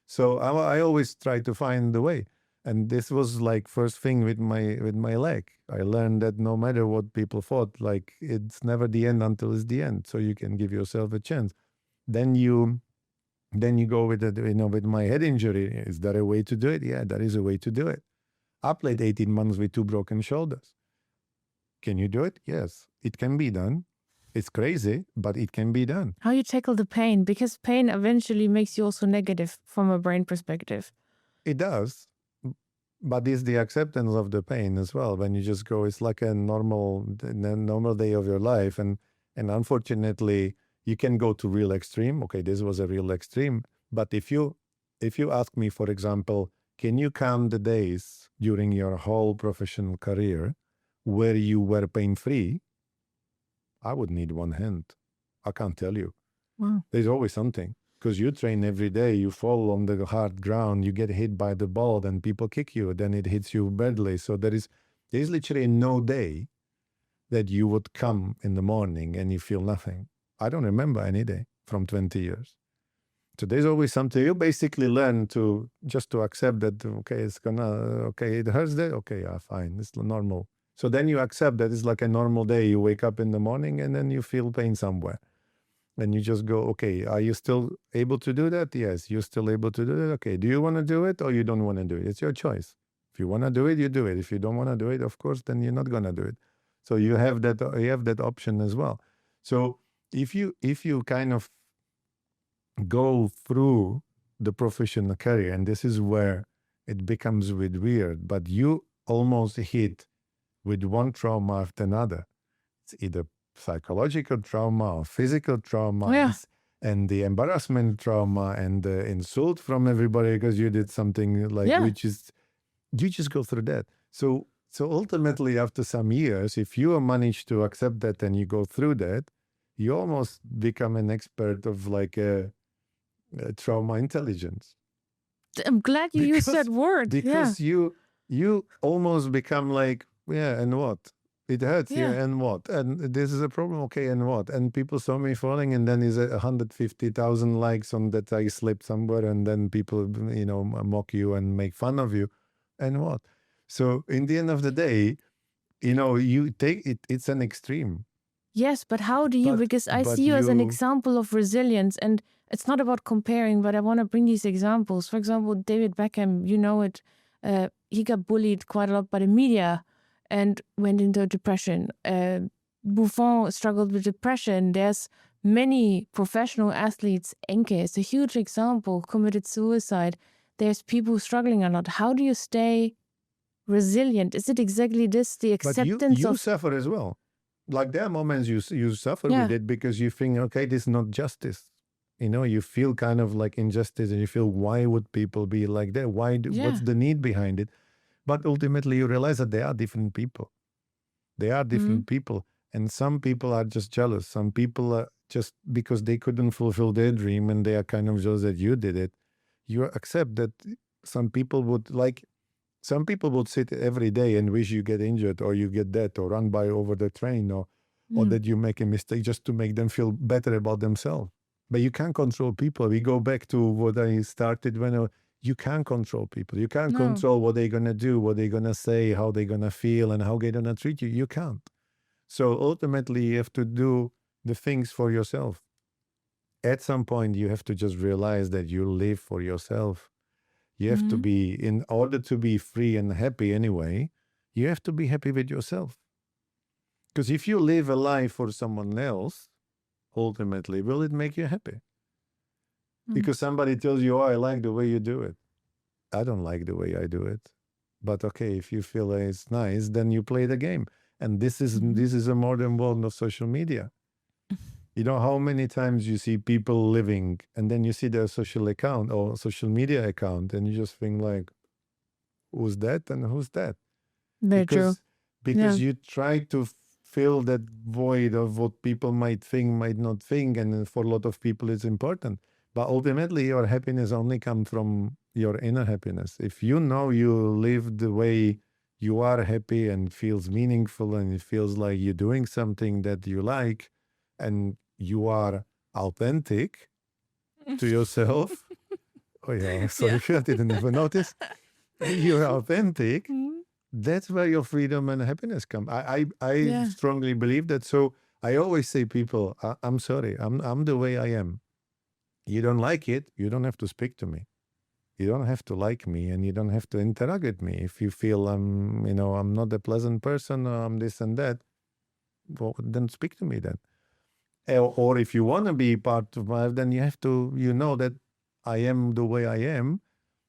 So I always try to find the way. And this was like first thing with my leg. I learned that no matter what people thought, like it's never the end until it's the end. So you can give yourself a chance. Then you go with it, with my head injury. Is there a way to do it? Yeah, there is a way to do it. I played 18 months with 2 broken shoulders. Can you do it? Yes, it can be done. It's crazy, but it can be done. How you tackle the pain, because pain eventually makes you also negative from a brain perspective. It does, but it's the acceptance of the pain as well. When you just go, it's like a normal day of your life, and unfortunately, you can go to real extreme. Okay, this was a real extreme. But if you ask me, for example, can you count the days during your whole professional career where you were pain-free? I would need one hand. I can't tell you. Wow. There's always something, because you train every day, you fall on the hard ground, you get hit by the ball, then people kick you, then it hits you badly. So there's literally no day that you would come in the morning and you feel nothing. I don't remember any day from 20 years. So there's always something. You basically learn to accept that, okay, it hurts there, okay, yeah, fine, it's normal. So then you accept that it's like a normal day. You wake up in the morning and then you feel pain somewhere. And you just go, okay, are you still able to do that? Yes, you're still able to do that. Okay, do you want to do it or you don't want to do it? It's your choice. If you want to do it, you do it. If you don't want to do it, of course, then you're not going to do it. So you have that option as well. So if you kind of go through the professional career, and this is where it becomes a bit weird, but you almost hit with one trauma after another. It's either psychological trauma or physical trauma, Yeah. and the embarrassment trauma and the insult from everybody because you did something like, which is, you just go through that. So ultimately, after some years, if you manage to accept that and you go through that, you almost become an expert of like a trauma intelligence. I'm glad you used that word. Because you almost become like, yeah, and what? It hurts here, and what? And this is a problem, okay, and what? And people saw me falling, and then is 150,000 likes on that I slipped somewhere, and then people, mock you and make fun of you, and what? So in the end of the day, you take it, it's an extreme. Yes, but how do you, because I see you as an example of resilience, and it's not about comparing, but I want to bring these examples. For example, David Beckham, he got bullied quite a lot by the media and went into depression. Buffon struggled with depression. There's many professional athletes. Enke is a huge example, committed suicide. There's people struggling a lot. How do you stay resilient? Is it exactly this, the acceptance but you of... suffer as well. Like there are moments you suffer with it because you think, okay, this is not justice. You feel kind of like injustice, and you feel, why would people be like that? What's the need behind it? But ultimately you realize that they are different people. They are different people. And some people are just jealous. Some people are just because they couldn't fulfill their dream and they are kind of jealous that you did it. You accept that some people would sit every day and wish you get injured or you get dead or run by over the train or that you make a mistake just to make them feel better about themselves. But you can't control people. We go back to what I started when you can't control people. You can't control what they're going to do, what they're going to say, how they're going to feel, and how they're going to treat you. You can't. So ultimately, you have to do the things for yourself. At some point, you have to just realize that you live for yourself. You have to be, in order to be free and happy anyway, you have to be happy with yourself. Because if you live a life for someone else, ultimately, will it make you happy? Because somebody tells you, oh, I like the way you do it. I don't like the way I do it. But okay, if you feel it's nice, then you play the game. And this is a modern world of social media. You know how many times you see people living and then you see their social account or social media account and you just think like, who's that and who's that? Very true. because you try to fill that void of what people might think, might not think, and for a lot of people it's important. But ultimately, your happiness only comes from your inner happiness. If you know you live the way you are happy and feels meaningful and it feels like you're doing something that you like and you are authentic to yourself. Oh yeah, sorry, I didn't even notice. You're authentic. That's where your freedom and happiness come. I strongly believe that. So I always say, people, I'm sorry, I'm the way I am. You don't like it, you don't have to speak to me. You don't have to like me, and you don't have to interact with me. If you feel I'm not a pleasant person, or I'm this and that, well, then speak to me then. Or if you want to be part of my life, then you have to, that I am the way I am.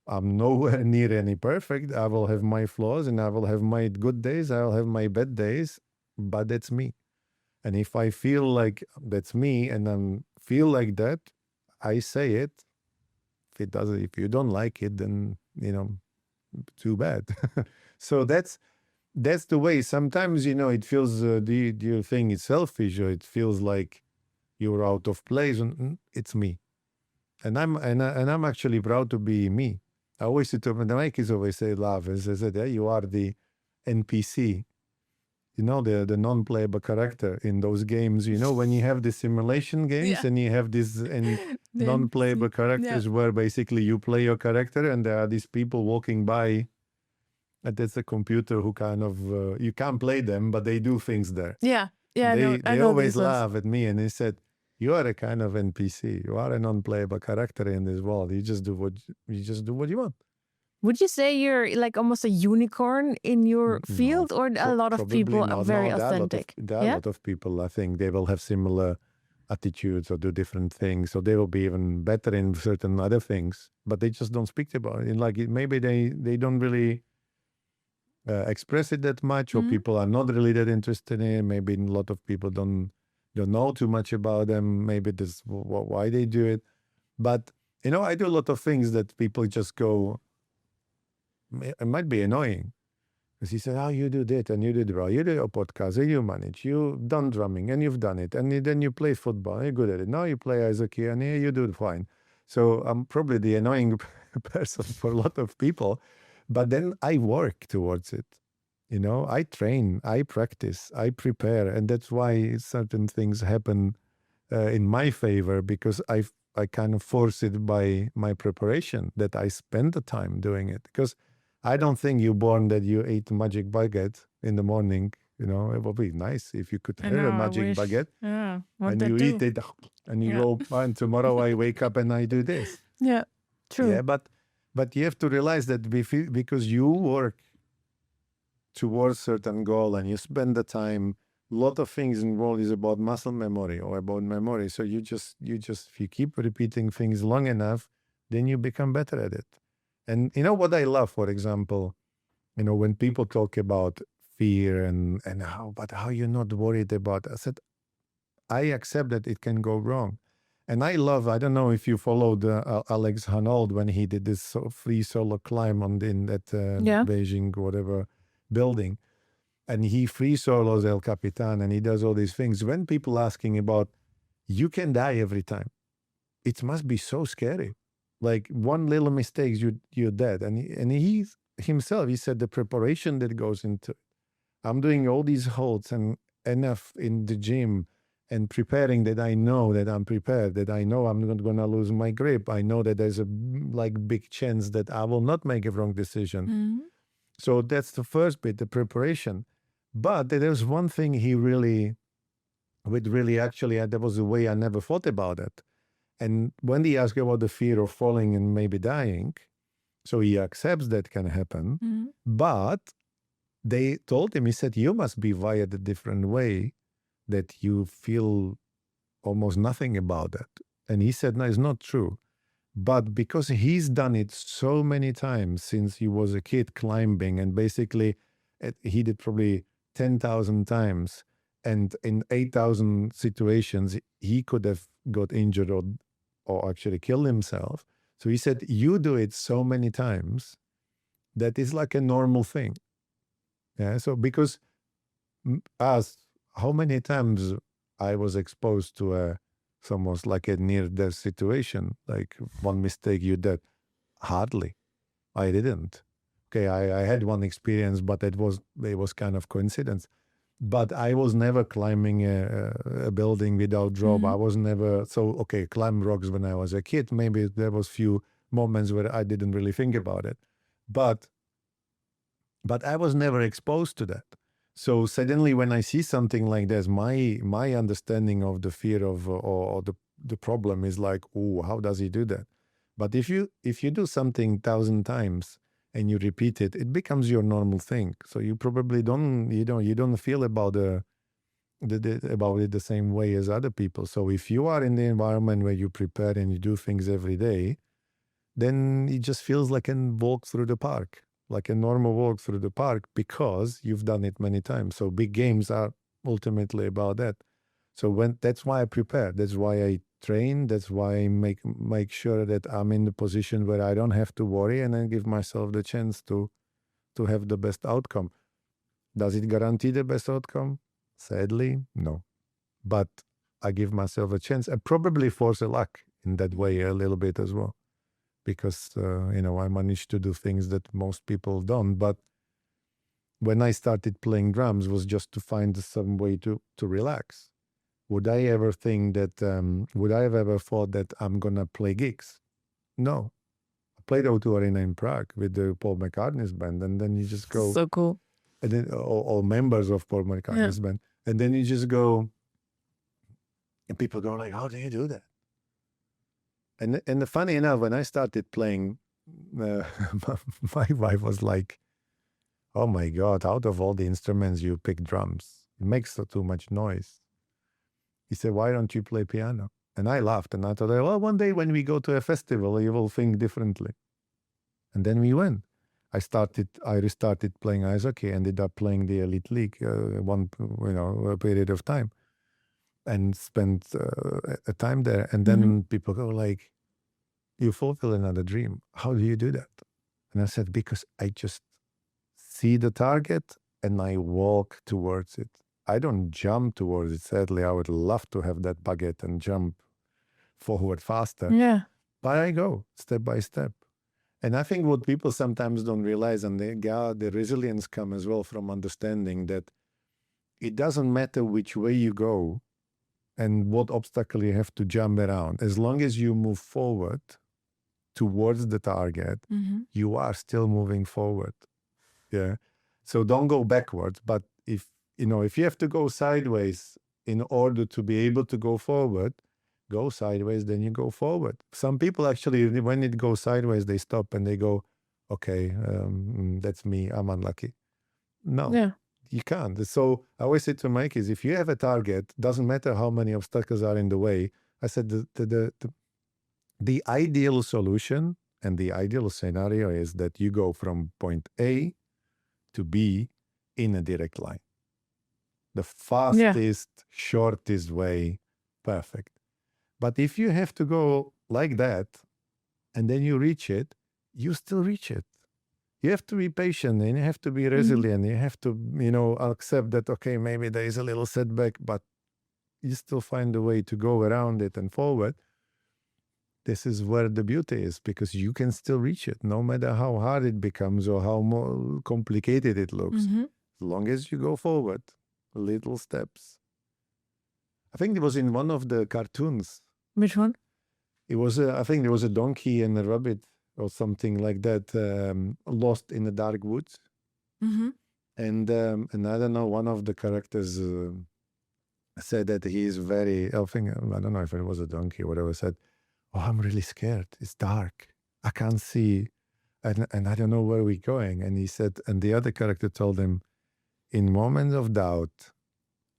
I'm nowhere near any perfect. I will have my flaws and I will have my good days. I'll have my bad days, but that's me. And if I feel like that's me and I feel like that, I say it. If you don't like it, then, too bad. So that's the way. Sometimes, it feels, do you think it's selfish, or it feels like you're out of place? And it's me. And I'm actually proud to be me. I always say to my kids, always say, laugh, and say, yeah, you are the NPC, the non-playable character in those games. When you have the simulation games and you have these non-playable characters where basically you play your character and there are these people walking by, and that's a computer who kind of, you can't play them, but they do things there. Yeah. They always laugh at me, and they said, you are a kind of NPC. You are a non-playable character in this world. You just do what you want. Would you say you're like almost a unicorn in your field, or a lot of people are very authentic? There are a lot of people, I think, they will have similar attitudes or do different things, so they will be even better in certain other things, but they just don't speak about it. Like maybe they don't really express it that much, or people are not really that interested in it. Maybe a lot of people don't know too much about them. Maybe this why they do it. But I do a lot of things that people just go, it might be annoying, because he said, oh, you do that and you do well, you do your podcast and you manage, you've done drumming and you've done it, and then you play football, you're good at it, now you play ice hockey and you do it fine. So I'm probably the annoying person for a lot of people, but then I work towards it. I train, I practice, I prepare, and that's why certain things happen in my favor, because I kind of force it by my preparation, that I spend the time doing it. Because I don't think you're born that you ate magic baguette in the morning. It would be nice if you could have a magic baguette, and you eat it, and you go, and tomorrow I wake up and I do this. Yeah, true. Yeah, but you have to realize that because you work towards certain goal and you spend the time, a lot of things involved is about muscle memory or about memory. So you just if you keep repeating things long enough, then you become better at it. And what I love, for example, when people talk about fear and how you're not worried about it, I said, I accept that it can go wrong. And I don't know if you followed Alex Honnold when he did this free solo climb in that Beijing, whatever, building. And he free solos El Capitan and he does all these things. When people asking about, you can die every time, it must be so scary. Like one little mistake, you're dead. And he himself, he said the preparation that goes into it. I'm doing all these holds and enough in the gym and preparing that I know that I'm prepared, that I know I'm not going to lose my grip. I know that there's a big chance that I will not make a wrong decision. So that's the first bit, the preparation. But there's one thing he really actually, that was the way I never thought about it. And when he asked about the fear of falling and maybe dying, so he accepts that can happen. But they told him, he said, you must be wired a different way, that you feel almost nothing about that. And he said, no, it's not true. But because he's done it so many times since he was a kid climbing, and basically he did probably 10,000 times, and in 8,000 situations, he could have got injured or actually killed himself. So he said, you do it so many times that it's like a normal thing. Yeah. So because Ask how many times I was exposed to almost like a near-death situation, like one mistake you did. Hardly. I didn't. Okay, I had one experience, but it was kind of coincidence. But I was never climbing a building without drop. I was never climb rocks when I was a kid. Maybe there was few moments where I didn't really think about it, but I was never exposed to that. So suddenly, when I see something like this, my understanding of the fear of or the problem is like, oh, how does he do that? But if you do something 1,000 times and you repeat it, it becomes your normal thing. So you probably don't feel about about it the same way as other people. So if you are in the environment where you prepare and you do things every day, then it just feels like a walk through the park, like a normal walk through the park, because you've done it many times. So big games are ultimately about that. So that's why I prepare. That's why I train. That's why I make sure that I'm in the position where I don't have to worry, and then give myself the chance to have the best outcome. Does it guarantee the best outcome? Sadly, no. But I give myself a chance. I probably force a luck in that way a little bit as well, because I managed to do things that most people don't. But when I started playing drums, was just to find some way to relax. Would I ever think that? Would I have ever thought that I'm gonna play gigs? No. I played O2 Arena in Prague with the Paul McCartney's band, and then you just go. So cool. And then all members of Paul McCartney's band, and then you just go. And people go like, "How do you do that?" And funny enough, when I started playing, my wife was like, "Oh my God! Out of all the instruments, you pick drums. It makes too much noise." He said, "Why don't you play piano?" And I laughed, and I thought, well, one day when we go to a festival, you will think differently. And then we went. I restarted playing ice hockey, ended up playing the Elite League a period of time, and spent a time there. And then people go like, "You fulfill another dream. How do you do that?" And I said, "Because I just see the target and I walk towards it. I don't jump towards it. Sadly, I would love to have that baguette and jump forward faster. Yeah. But I go step by step." And I think what people sometimes don't realize, and the resilience comes as well from understanding that it doesn't matter which way you go and what obstacle you have to jump around. As long as you move forward towards the target, you are still moving forward. Yeah. So don't go backwards. But if you have to go sideways in order to be able to go forward, go sideways, then you go forward. Some people actually, when it goes sideways, they stop and they go, "Okay, that's me. I'm unlucky." No, you can't. So I always say to my kids, if you have a target, doesn't matter how many obstacles are in the way. I said the ideal solution and the ideal scenario is that you go from point A to B in a direct line. The fastest, shortest way, perfect. But if you have to go like that and then you reach it, you still reach it. You have to be patient and you have to be resilient. You have to, accept that, okay, maybe there is a little setback, but you still find a way to go around it and forward. This is where the beauty is, because you can still reach it, no matter how hard it becomes or how more complicated it looks. As long as you go forward, little steps. I think it was in one of the cartoons. Which one? It was, I think there was a donkey and a rabbit or something like that, lost in the dark woods. And I don't know, one of the characters said that he is very, I don't know if it was a donkey or whatever, said, "Oh, I'm really scared. It's dark. I can't see. And I don't know where we're going." And he said, and the other character told him, "In moments of doubt,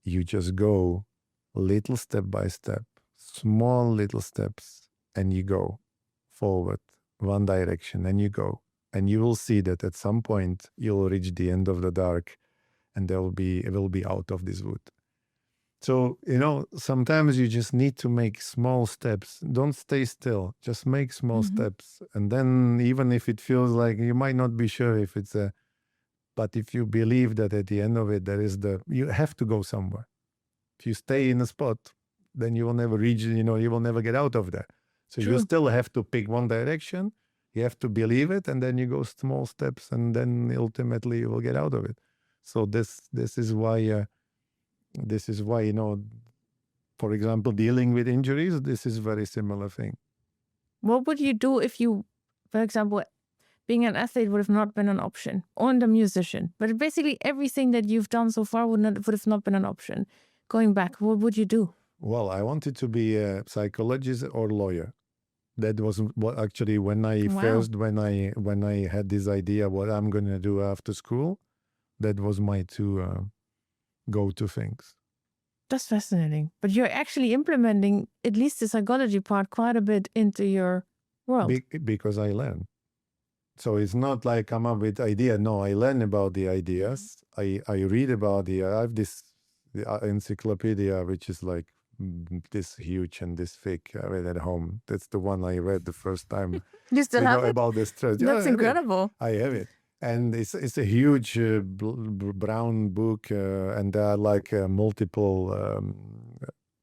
you just go little step by step, small little steps, and you go forward one direction and you go. And you will see that at some point you'll reach the end of the dark and it will be out of this wood." So, sometimes you just need to make small steps. Don't stay still. Just make small steps. And then even if it feels like you might not be sure if it's But if you believe that at the end of it, you have to go somewhere. If you stay in a spot, then you will never reach, you will never get out of there. So you still have to pick one direction. You have to believe it, and then you go small steps, and then ultimately you will get out of it. So this is why, for example, dealing with injuries, this is very similar thing. What would you do if you, for example, being an athlete would have not been an option, or a musician? But basically everything that you've done so far would have not been an option. Going back, what would you do? Well, I wanted to be a psychologist or lawyer. That was what actually when I had this idea what I'm going to do after school, that was my two go-to things. That's fascinating. But you're actually implementing at least the psychology part quite a bit into your world. Because I learn. So it's not like come up with idea. No, I learn about the ideas. I read about I have the encyclopedia, which is like this huge and this thick. I read at home. That's the one I read the first time. You still have it? About the stress. That's incredible. I have it. And it's a huge brown book, and there are like multiple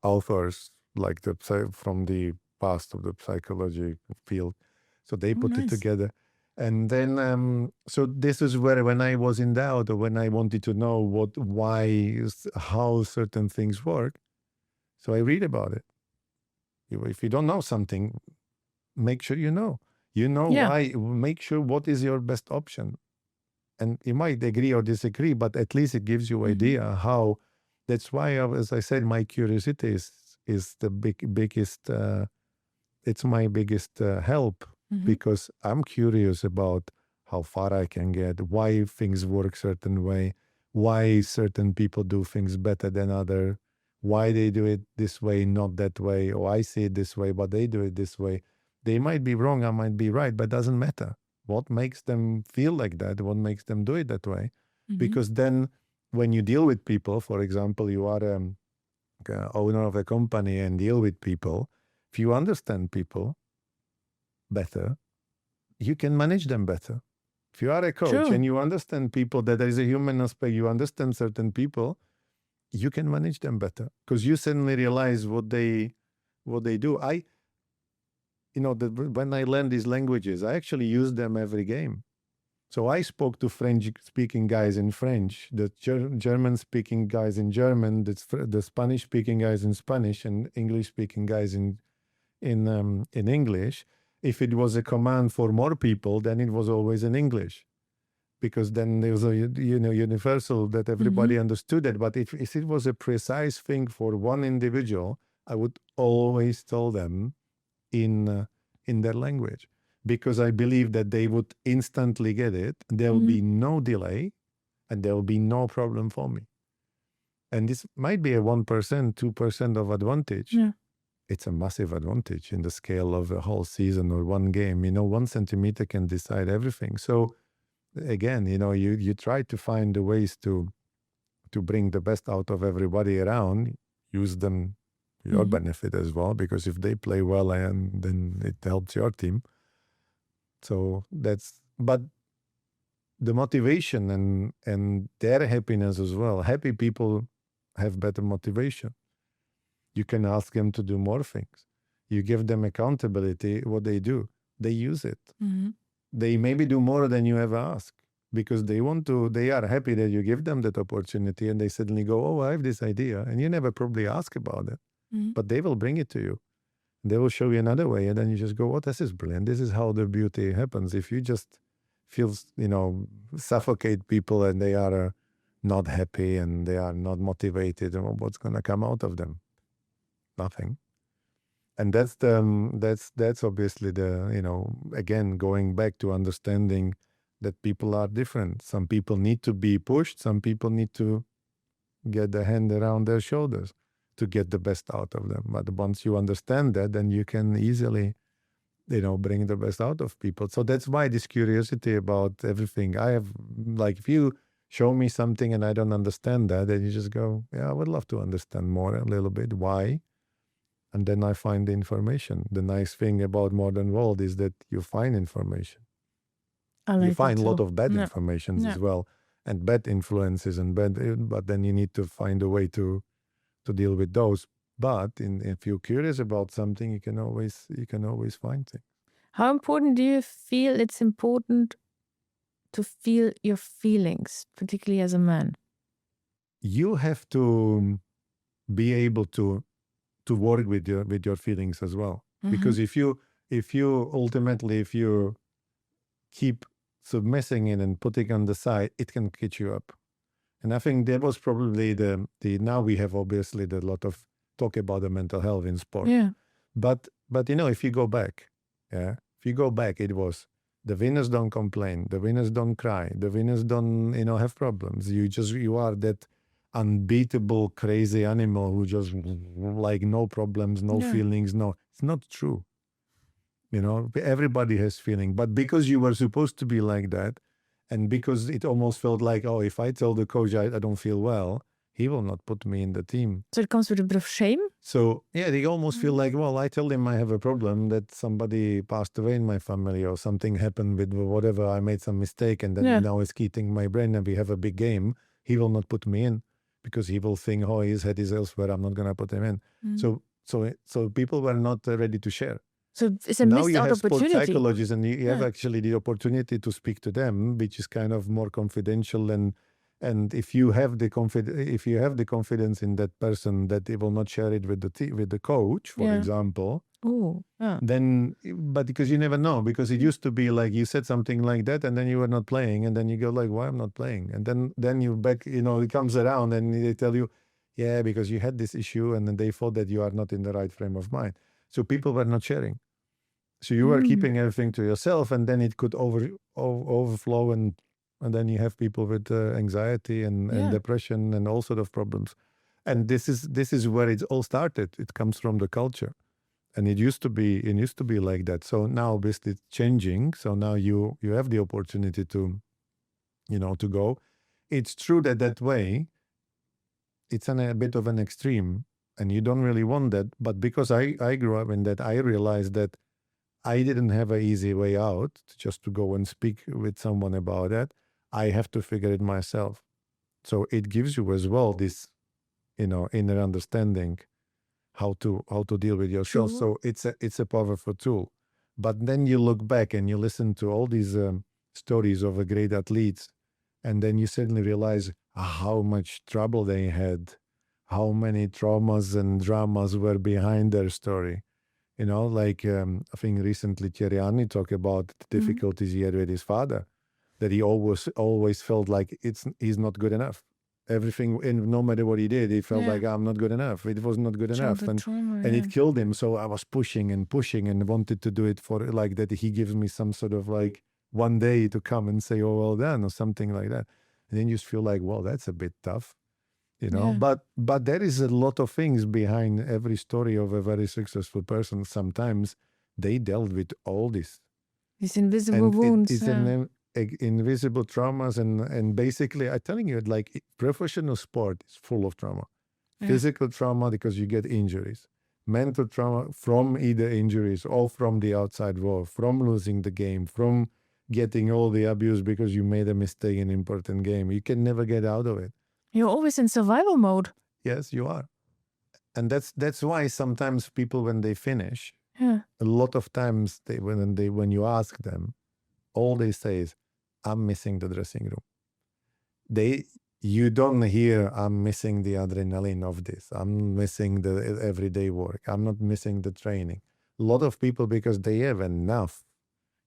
authors like from the past of the psychology field. So they put it together. And then, so this is where when I was in doubt or when I wanted to know how certain things work, so I read about it. If you don't know something, make sure you know. Why, make sure what is your best option. And you might agree or disagree, but at least it gives you idea how. That's why, as I said, my curiosity is the biggest. It's my biggest help because I'm curious about how far I can get, why things work certain way, why certain people do things better than other, why they do it this way, not that way, or I see it this way, but they do it this way. They might be wrong, I might be right, but it doesn't matter. What makes them feel like that? What makes them do it that way? Because then when you deal with people, for example, you are an owner of a company and deal with people, if you understand people better, you can manage them better. If you are a coach and you understand people, that there is a human aspect, you understand certain people, you can manage them better because you suddenly realize what they do. When I learned these languages, I actually use them every game. So I spoke to French-speaking guys in French, the German-speaking guys in German, the Spanish-speaking guys in Spanish, and English-speaking guys in English. If it was a command for more people, then it was always in English, because then there was a universal that everybody understood it. But if it was a precise thing for one individual, I would always tell them in their language, because I believe that they would instantly get it. There will be no delay, and there will be no problem for me. And this might be a 1%, 2% of advantage. Yeah. It's a massive advantage in the scale of a whole season or one game. 1 centimeter can decide everything. So again, you try to find the ways to bring the best out of everybody around, use them to your benefit as well, because if they play well, then it helps your team. So but the motivation and their happiness as well. Happy people have better motivation. You can ask them to do more things. You give them accountability, what they do, they use it. They maybe do more than you ever ask, because they are happy that you give them that opportunity, and they suddenly go, oh, I have this idea. And you never probably ask about it, but they will bring it to you. They will show you another way, and then you just go, oh, this is brilliant. This is how the beauty happens. If you just feel, suffocate people and they are not happy and they are not motivated, what's going to come out of them? Nothing. And that's obviously again, going back to understanding that people are different. Some people need to be pushed. Some people need to get the hand around their shoulders to get the best out of them. But once you understand that, then you can easily, bring the best out of people. So that's why this curiosity about everything. I have, if you show me something and I don't understand that, then you just go, yeah, I would love to understand more a little bit. Why? And then I find the information. The nice thing about modern world is that you find information. You find a lot of bad information as well. and bad influences and but then you need to find a way to deal with those. But if you're curious about something, you can always find things. How important do you feel it's important to feel your feelings, particularly as a man? You have to be able to work with your feelings as well. Because if you ultimately keep submissing it and putting on the side, it can catch you up. And I think that was probably the now we have obviously a lot of talk about the mental health in sport. Yeah. But if you go back, it was the winners don't complain, the winners don't cry, the winners don't have problems. You are that unbeatable crazy animal who just like no problems, no feelings. No, it's not true. Everybody has feeling, but because you were supposed to be like that, and because it almost felt like, oh, if I tell the coach I don't feel well, he will not put me in the team. So it comes with a bit of shame? So yeah, they almost feel like, well, I tell him I have a problem, that somebody passed away in my family or something happened with whatever, I made some mistake, and then now it's eating my brain and we have a big game. He will not put me in because he will think, oh, his head is elsewhere, I'm not going to put him in. So people were not ready to share. So it's a now missed you out have sport opportunity. psychologists, and you have actually the opportunity to speak to them, which is kind of more confidential. And if you have the confidence in that person that they will not share it with the coach, for example, then, but because you never know, because it used to be like you said something like that and then you were not playing, and then you go like, why I'm not playing? And then you back, it comes around and they tell you, yeah, because you had this issue, and then they thought that you are not in the right frame of mind. So people were not sharing. So you were keeping everything to yourself, and then it could overflow, and then you have people with anxiety and depression and all sort of problems. And this is where it all started. It comes from the culture, and it used to be like that. So now obviously it's changing. So now you have the opportunity to go. It's true that way. It's a bit of an extreme, and you don't really want that. But because I grew up in that, I realized that I didn't have an easy way out just to go and speak with someone about that. I have to figure it myself. So it gives you as well this, inner understanding how to deal with yourself. True. So it's a powerful tool. But then you look back and you listen to all these stories of great athletes, and then you suddenly realize how much trouble they had, how many traumas and dramas were behind their story. Like I think recently Thierry talked about the difficulties he had with his father, that he always felt like he's not good enough. Everything, and no matter what he did, he felt like, I'm not good enough. It was not good enough. And it killed him. So I was pushing and wanted to do it for like that. He gives me some sort of like one day to come and say, oh, well done, or something like that. And then you just feel like, well, that's a bit tough. But there is a lot of things behind every story of a very successful person. Sometimes they dealt with all this. These invisible And wounds. it's invisible traumas, and basically I'm telling you, like professional sport is full of trauma. Physical trauma because you get injuries, mental trauma from either injuries or from the outside world, from losing the game, from getting all the abuse because you made a mistake in an important game. You can never get out of it. You're always in survival mode. Yes, you are. And that's why sometimes people, when they finish, Yeah. a lot of times when you ask them, all they say is, I'm missing the dressing room. You don't hear, I'm missing the adrenaline of this. I'm missing the everyday work. I'm not missing the training. A lot of people, because they have enough,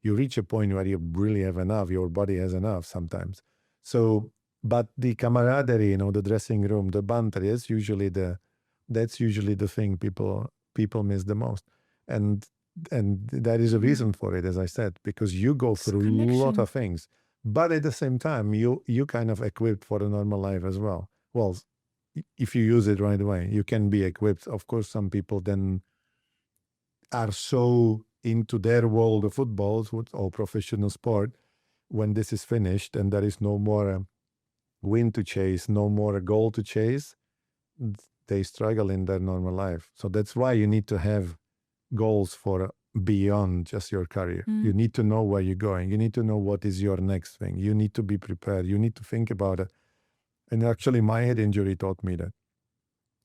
you reach a point where you really have enough. Your body has enough sometimes. So, but the camaraderie, the dressing room, the banter, that's usually the thing people miss the most. And there is a reason for it, as I said, because you go through a lot of things. But at the same time, you kind of equipped for a normal life as well. Well, if you use it right away, you can be equipped. Of course, some people then are so into their world of football or professional sport, when this is finished and there is no more win to chase, no more goal to chase, they struggle in their normal life. So that's why you need to have goals for beyond just your career. You need to know where you're going. You need to know what is your next thing. You need to be prepared. You need to think about it. And actually, my head injury taught me that,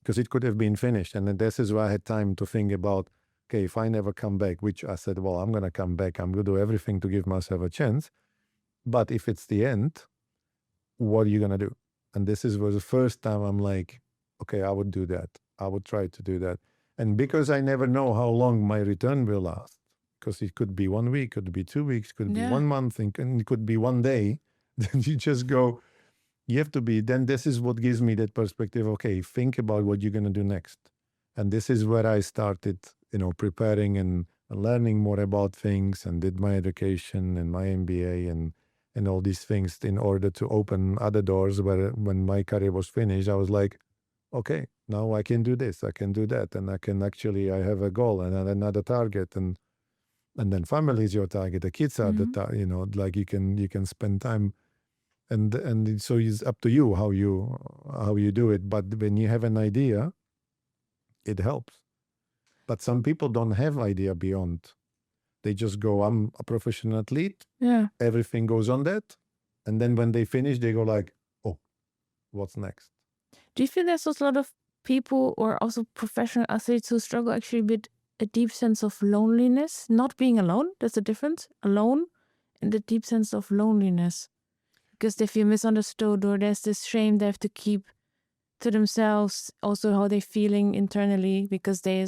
because it could have been finished. And then this is where I had time to think about, okay, if I never come back, which I said, well, I'm going to come back. I'm going to do everything to give myself a chance. But if it's the end, what are you going to do? And this was the first time I'm like, okay, I would do that. I would try to do that. And because I never know how long my return will last, because it could be 1 week, could be 2 weeks, could be 1 month, and it could be 1 day, then you just go, you have to be, then this is what gives me that perspective. Okay, think about what you're going to do next. And this is where I started, preparing and learning more about things, and did my education and my MBA and all these things in order to open other doors where when my career was finished, I was like, okay, now I can do this, I can do that, and I can actually, I have a goal and another target, and then family is your target, the kids are the like you can spend time, and so it's up to you how you do it. But when you have an idea, it helps. But some people don't have idea beyond. They just go, I'm a professional athlete. Yeah. Everything goes on that. And then when they finish, they go like, oh, what's next? Do you feel there's also a lot of people or also professional athletes who struggle actually with a deep sense of loneliness? Not being alone, there's a difference. Alone and the deep sense of loneliness. Because they feel misunderstood, or there's this shame they have to keep to themselves, also how they're feeling internally, because they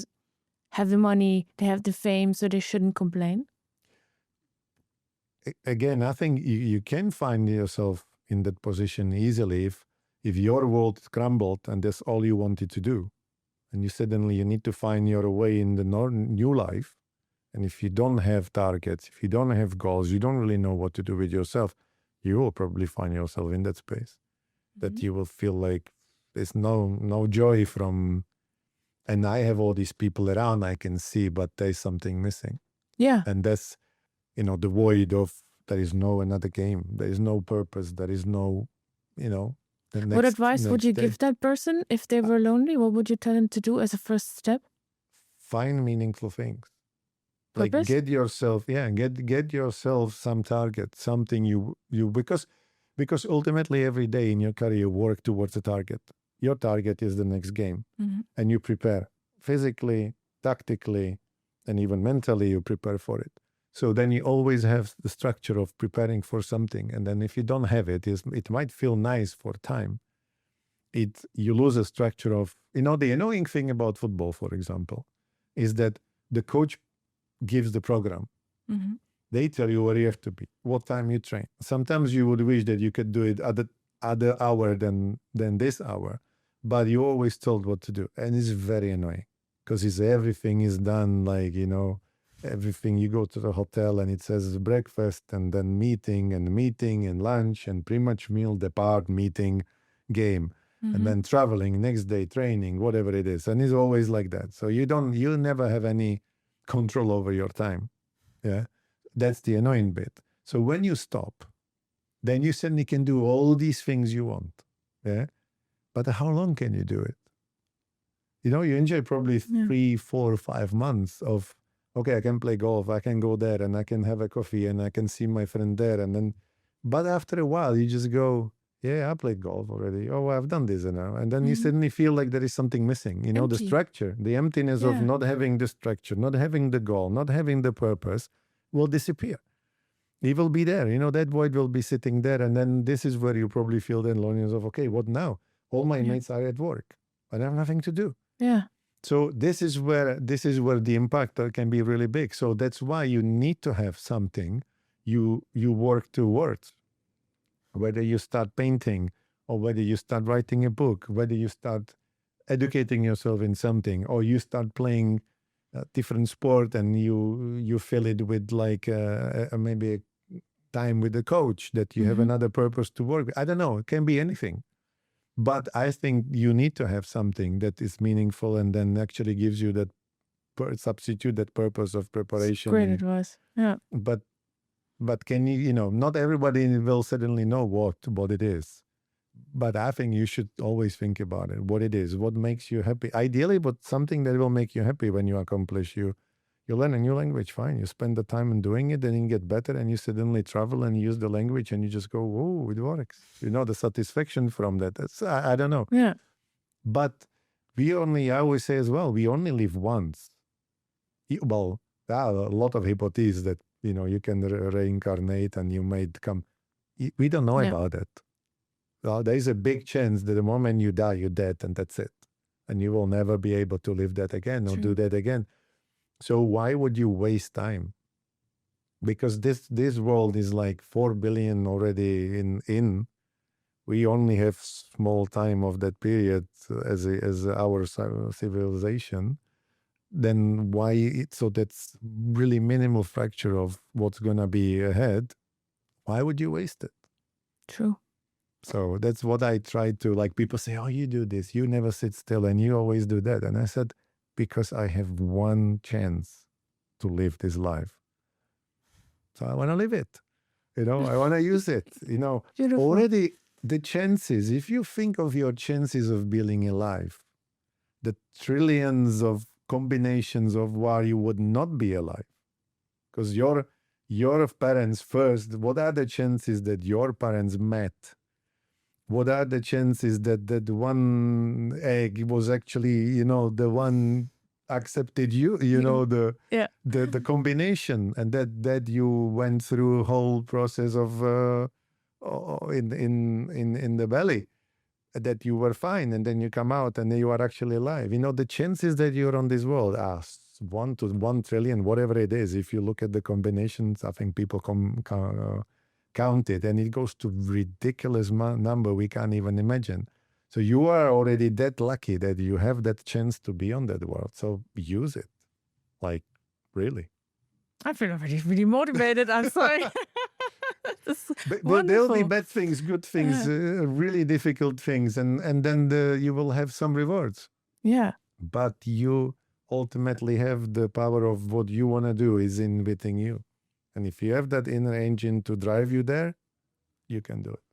have the money, they have the fame, so they shouldn't complain. Again, I think you can find yourself in that position easily if your world crumbled and that's all you wanted to do. And you need to find your way in the new life. And if you don't have targets, if you don't have goals, you don't really know what to do with yourself, you will probably find yourself in that space. That you will feel like there's no joy from, and I have all these people around I can see, but there's something missing. Yeah. And that's, the void of, there is no another game. There is no purpose. There is no, What advice would you give that person if they were lonely? What would you tell them to do as a first step? Find meaningful things. Purpose? Like get yourself some target, something you because ultimately every day in your career you work towards a target. Your target is the next game, and you prepare physically, tactically, and even mentally. You prepare for it. So then you always have the structure of preparing for something. And then if you don't have it, it might feel nice for time. You lose a structure of, the annoying thing about football, for example, is that the coach gives the program. They tell you where you have to be, what time you train. Sometimes you would wish that you could do it at other hour than this hour, but you always told what to do. And it's very annoying because everything is done like, everything. You go to the hotel and it says breakfast and then meeting and lunch and pre-match meal, depart, meeting, game, and then traveling, next day training, whatever it is. And it's always like that. So you never have any control over your time. Yeah. That's the annoying bit. So when you stop, then you suddenly can do all these things you want. Yeah. But how long can you do it? You enjoy probably 3, 4, 5 months of, okay, I can play golf, I can go there and I can have a coffee and I can see my friend there. And then, but after a while, you just go, yeah, I played golf already. Oh, I've done this now. And then you suddenly feel like there is something missing, the structure, the emptiness of not having the structure, not having the goal, not having the purpose will disappear. It will be there, that void will be sitting there. And then this is where you probably feel the loneliness of, okay, what now? All my mates are at work. I have nothing to do. Yeah. So this is where the impact can be really big. So that's why you need to have something you work towards. Whether you start painting or whether you start writing a book, whether you start educating yourself in something, or you start playing a different sport and you fill it with like maybe a time with a coach that you have another purpose to work with. I don't know. It can be anything. But I think you need to have something that is meaningful and then actually gives you that substitute that purpose of preparation. Great advice. Yeah. But can you, not everybody will suddenly know what it is. But I think you should always think about it, what it is, what makes you happy. Ideally, but something that will make you happy when you accomplish your You learn a new language, fine. You spend the time in doing it, then you get better, and you suddenly travel and use the language, and you just go, "Whoa, it works!" You know, the satisfaction from that. That's I don't know. Yeah. But I always say as well, we only live once. Well, there are a lot of hypotheses that, you can reincarnate and you might come. We don't know Yeah. about that. Well, there is a big chance that the moment you die, you're dead, and that's it. And you will never be able to live that again or do that again. So why would you waste time? Because this world is like 4 billion already in. We only have small time of that period as our civilization. Then so that's really minimal fracture of what's gonna be ahead. Why would you waste it? True. So that's what I try to, like, people say, "Oh, you do this, you never sit still, and you always do that." And I said, because I have one chance to live this life. So I want to live it. I want to use it. Beautiful. Already the chances, if you think of your chances of being alive, the trillions of combinations of why you would not be alive. Because your parents first, what are the chances that your parents met? What are the chances that one egg was actually, the one accepted you, the combination, and that you went through whole process of in the belly, that you were fine, and then you come out and you are actually alive. The chances that you're on this world are 1 to 1 trillion, whatever it is. If you look at the combinations, I think people count it, and it goes to ridiculous number we can't even imagine. So you are already that lucky that you have that chance to be on that world. So use it, like, really. I feel already really motivated. I'm sorry. But there'll be bad things, good things, really difficult things, and then you will have some rewards. Yeah. But you ultimately have the power of what you want to do is within you. And if you have that inner engine to drive you there, you can do it.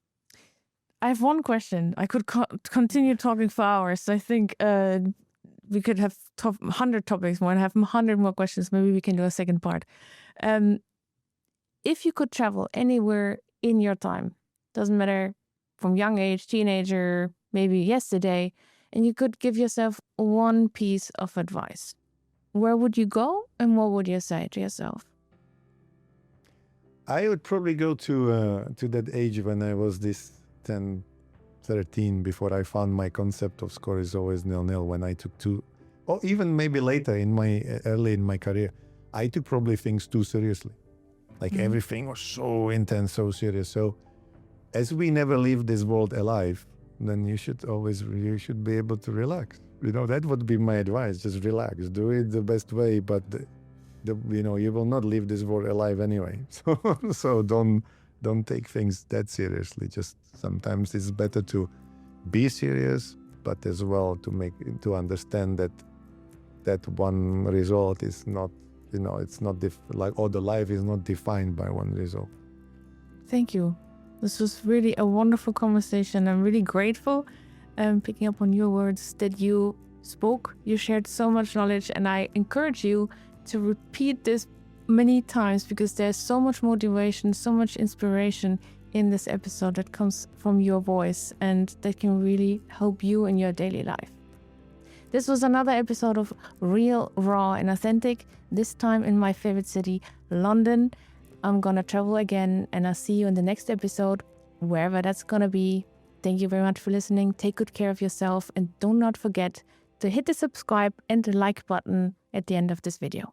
I have one question. I could continue talking for hours. I think we could have 100 topics more and have 100 more questions. Maybe we can do a second part. If you could travel anywhere in your time, doesn't matter, from young age, teenager, maybe yesterday, and you could give yourself one piece of advice, where would you go and what would you say to yourself? I would probably go to that age when I was this 10, 13, before I found my concept of score is always 0-0, when I took or even maybe later early in my career, I took probably things too seriously. Like everything was so intense, so serious. So as we never leave this world alive, then you should be able to relax. That would be my advice. Just relax, do it the best way, but you will not leave this world alive anyway. So don't take things that seriously. Just sometimes it's better to be serious, but as well to understand that one result is not, it's not the life is not defined by one result. Thank you. This was really a wonderful conversation. I'm really grateful picking up on your words that you spoke. You shared so much knowledge, and I encourage you to repeat this many times, because there's so much motivation, so much inspiration in this episode that comes from your voice and that can really help you in your daily life. This was another episode of Real, Raw and Authentic, this time in my favorite city, London. I'm gonna travel again, and I'll see you in the next episode, wherever that's gonna be. Thank you very much for listening. Take good care of yourself, and do not forget to hit the subscribe and the like button at the end of this video.